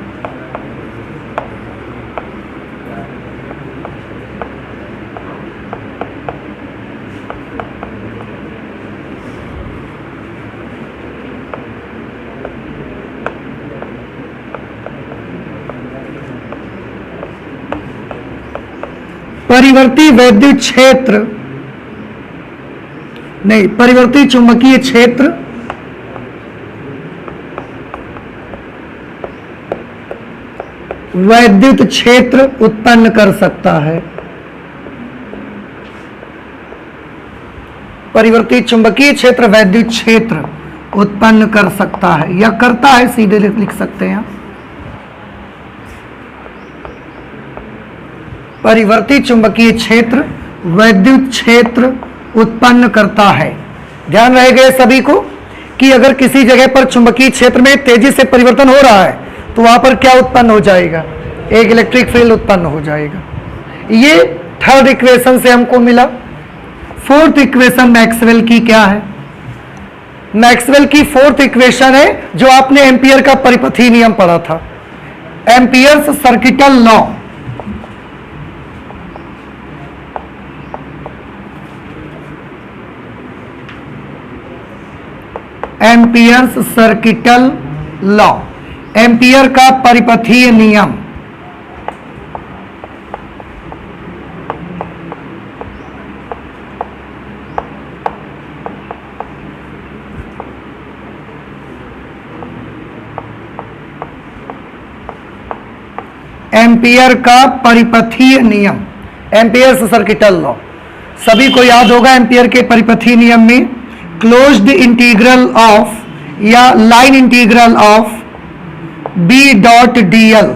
परिवर्ती वैद्युत क्षेत्र नहीं, परिवर्ती चुंबकीय क्षेत्र वैद्युत क्षेत्र उत्पन्न कर सकता है। परिवर्ती चुंबकीय क्षेत्र वैद्युत क्षेत्र उत्पन्न कर सकता है, या करता है, सीधे लिख सकते हैं। परिवर्ती चुंबकीय क्षेत्र वैद्युत क्षेत्र उत्पन्न करता है। ध्यान रहेगा सभी को कि अगर किसी जगह पर चुंबकीय क्षेत्र में तेजी से परिवर्तन हो रहा है तो वहां पर क्या उत्पन्न हो जाएगा, एक इलेक्ट्रिक फील्ड उत्पन्न हो जाएगा। ये थर्ड इक्वेशन से हमको मिला। फोर्थ इक्वेशन मैक्सवेल की क्या है, मैक्सवेल की फोर्थ इक्वेशन है जो आपने एम्पियर का परिपथी नियम पढ़ा था, amperes circuital law. Amperes circuital law, ampere का परिपथीय नियम। एम्पियर का परिपथीय नियम, एम्पियर्स सर्किटल लॉ। सभी को याद होगा एम्पियर के परिपथीय नियम में क्लोज्ड इंटीग्रल ऑफ या line integral of B dot DL,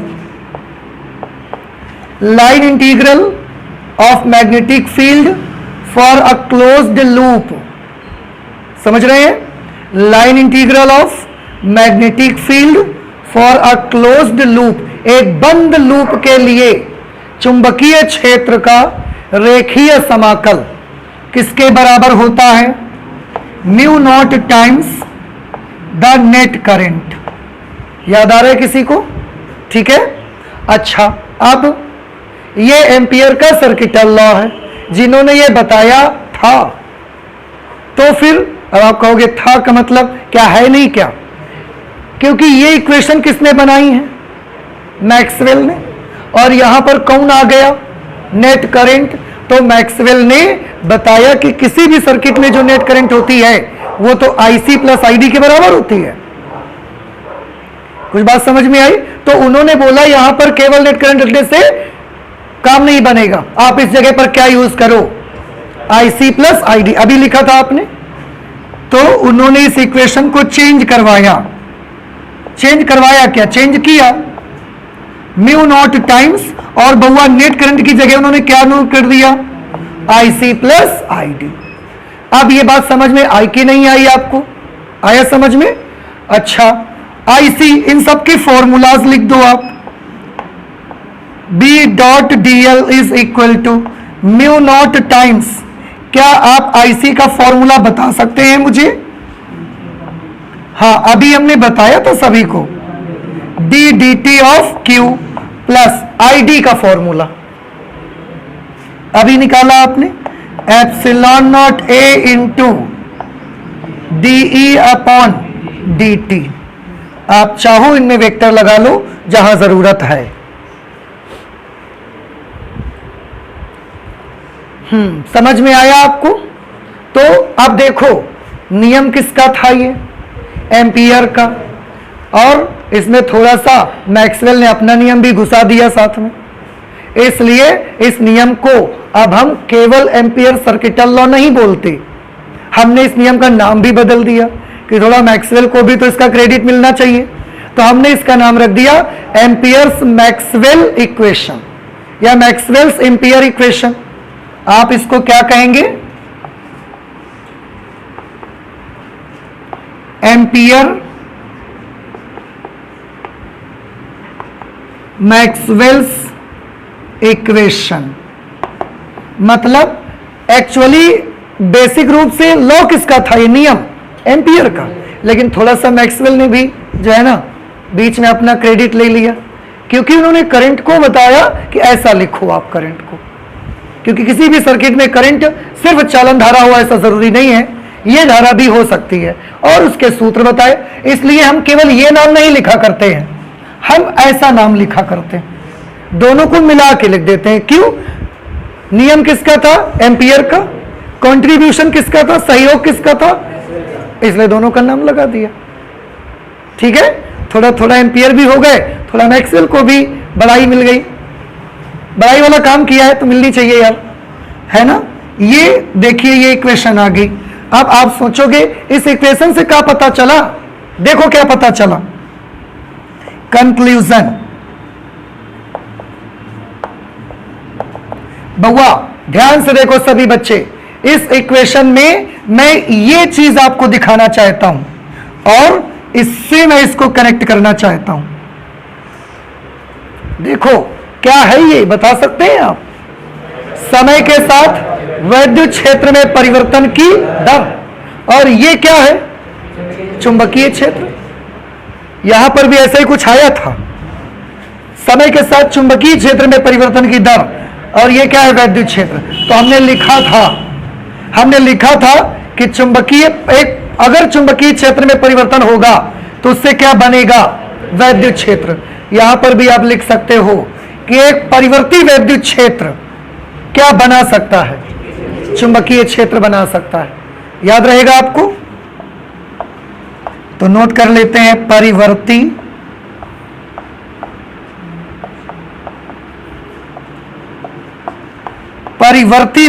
line integral of magnetic field for a closed loop. समझ रहे हैं? Line integral of magnetic field for a closed loop, एक बंद लूप के लिए चुंबकीय क्षेत्र का रेखीय समाकल किसके बराबर होता है? Mu naught times the net current. याद आ रहा है किसी को? ठीक है। अच्छा, अब ये एम्पियर का सर्किटल लॉ है, जिन्होंने ये बताया था। तो फिर अब आप कहोगे था का मतलब क्या है? नहीं क्या, क्योंकि ये इक्वेशन किसने बनाई है? मैक्सवेल ने। और यहां पर कौन आ गया? Net current. तो मैक्सवेल ने बताया कि किसी भी सर्किट में जो नेट करंट होती है वो तो आईसी प्लस आईडी के बराबर होती है। कुछ बात समझ में आई? तो उन्होंने बोला यहां पर केवल नेट करंट रखने से काम नहीं बनेगा, आप इस जगह पर क्या यूज करो? IC plus ID. अभी लिखा था आपने। तो उन्होंने इस इक्वेशन को चेंज करवाया। चेंज करवाया क्या? चेंज किया। म्यू नॉट टाइम्स और बहुआ नेट करंट की जगह उन्होंने क्या नोट कर दिया? IC plus ID. अब ये बात समझ में आई कि नहीं आई? आपको आया समझ में? अच्छा, आईसी, इन सब के फॉर्मूलाज लिख दो आप। B dot D L is equal to mu naught times, क्या आप आईसी का फॉर्मूला बता सकते हैं मुझे? हाँ, अभी हमने बताया था सभी को, D D T of Q plus I D का फॉर्मूला अभी निकाला आपने। Epsilon not a into D E upon D T. आप चाहो इनमें वेक्टर लगा लो जहां जरूरत है। समझ में आया आपको? तो अब देखो, नियम किसका था? ये एम्पियर का। और इसमें थोड़ा सा मैक्सवेल ने अपना नियम भी घुसा दिया साथ में, इसलिए इस नियम को अब हम केवल एम्पियर सर्किटल लॉ नहीं बोलते, हमने इस नियम का नाम भी बदल दिया कि थोड़ा मैक्सवेल को भी तो इसका क्रेडिट मिलना चाहिए। तो हमने इसका नाम रख दिया एम्पियर्स मैक्सवेल इक्वेशन या मैक्सवेल्स एम्पियर इक्वेशन। आप इसको क्या कहेंगे? Ampere Maxwell's equation. मतलब एक्चुअली बेसिक रूप से लॉ किसका था? ये नियम एम्पियर का, लेकिन थोड़ा सा मैक्सवेल ने भी जो है ना बीच में अपना क्रेडिट ले लिया, क्योंकि उन्होंने करंट को बताया कि ऐसा लिखो आप करंट को, क्योंकि किसी भी सर्किट में करंट सिर्फ चालन धारा हो ऐसा जरूरी नहीं है, ये धारा भी हो सकती है और उसके सूत्र बताए। इसलिए हम केवल ये नाम नहीं लिखा करते हैं, हम ऐसा नाम लिखा करते हैं, दोनों को मिला के लिख देते हैं। क्यों? नियम किसका था? एम्पियर का। कंट्रीब्यूशन किसका था? सहयोग किसका था? इसलिए दोनों का नाम लगा दिया। ठीक है, थोड़ा थोड़ा एम्पियर भी हो गए, थोड़ा मैक्सवेल को भी बड़ाई मिल गई। बड़ाई वाला काम किया है तो मिलनी चाहिए यार, है ना? ये देखिए, ये इक्वेशन आ गई। अब आप सोचोगे इस इक्वेशन से क्या पता चला? देखो क्या पता चला। कंक्लूजन। बउआ ध्यान से देखो सभी बच्चे, इस इक्वेशन में मैं ये चीज आपको दिखाना चाहता हूं और इससे मैं इसको कनेक्ट करना चाहता हूं। देखो क्या है ये, बता सकते हैं आप? समय के साथ वैद्युत क्षेत्र में परिवर्तन की दर, और ये क्या है? चुंबकीय क्षेत्र। यहां पर भी ऐसा ही कुछ आया था, समय के साथ चुंबकीय क्षेत्र में परिवर्तन की दर, और ये क्या है? वैद्युत क्षेत्र। तो हमने लिखा था कि चुंबकीय अगर चुंबकीय क्षेत्र में परिवर्तन होगा तो उससे क्या बनेगा? वैद्युत क्षेत्र। यहां पर भी आप लिख सकते हो कि एक परिवर्ती वैद्युत क्षेत्र क्या बना सकता है? चुंबकीय क्षेत्र बना सकता है। याद रहेगा आपको? तो नोट कर लेते हैं, परिवर्ती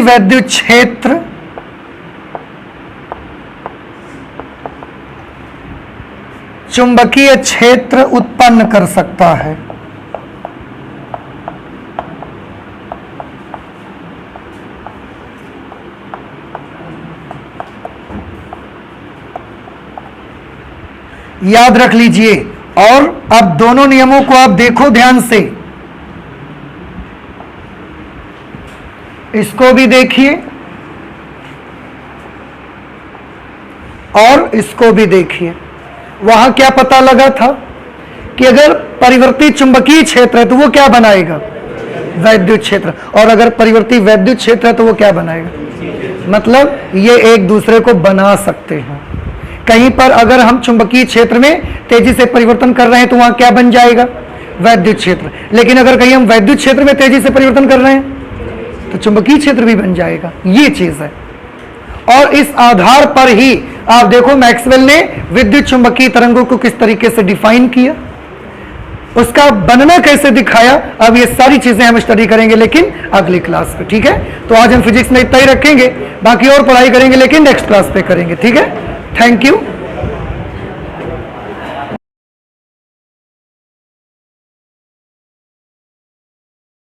वैद्युत क्षेत्र चुंबकीय क्षेत्र उत्पन्न कर सकता है। याद रख लीजिए। और अब दोनों नियमों को आप देखो ध्यान से। इसको भी देखिए और इसको भी देखिए। वहां क्या पता लगा था कि अगर परिवर्ती चुंबकीय क्षेत्र है तो वो क्या बनाएगा, वैद्युत क्षेत्र, और अगर परिवर्ती वैद्युत क्षेत्र है तो वो क्या बनाएगा, मतलब ये एक दूसरे को बना सकते हैं। कहीं पर अगर हम चुंबकीय क्षेत्र में तेजी से परिवर्तन कर रहे हैं तो वहां क्या बन जाएगा, वैद्युत क्षेत्र। लेकिन अगर कहीं हम वैद्युत क्षेत्र में तेजी से परिवर्तन कर रहे हैं तो चुंबकीय क्षेत्र भी बन जाएगा। ये चीज है, और इस आधार पर ही आप देखो मैक्सवेल ने विद्युत चुंबकीय तरंगों को किस तरीके से डिफाइन किया, उसका बनना कैसे दिखाया। अब ये सारी चीजें हम स्टडी करेंगे लेकिन अगली क्लास पे, ठीक है। तो आज हम फिजिक्स में इतना ही रखेंगे, बाकी और पढ़ाई करेंगे लेकिन नेक्स्ट क्लास पे करेंगे, ठीक है। Thank you.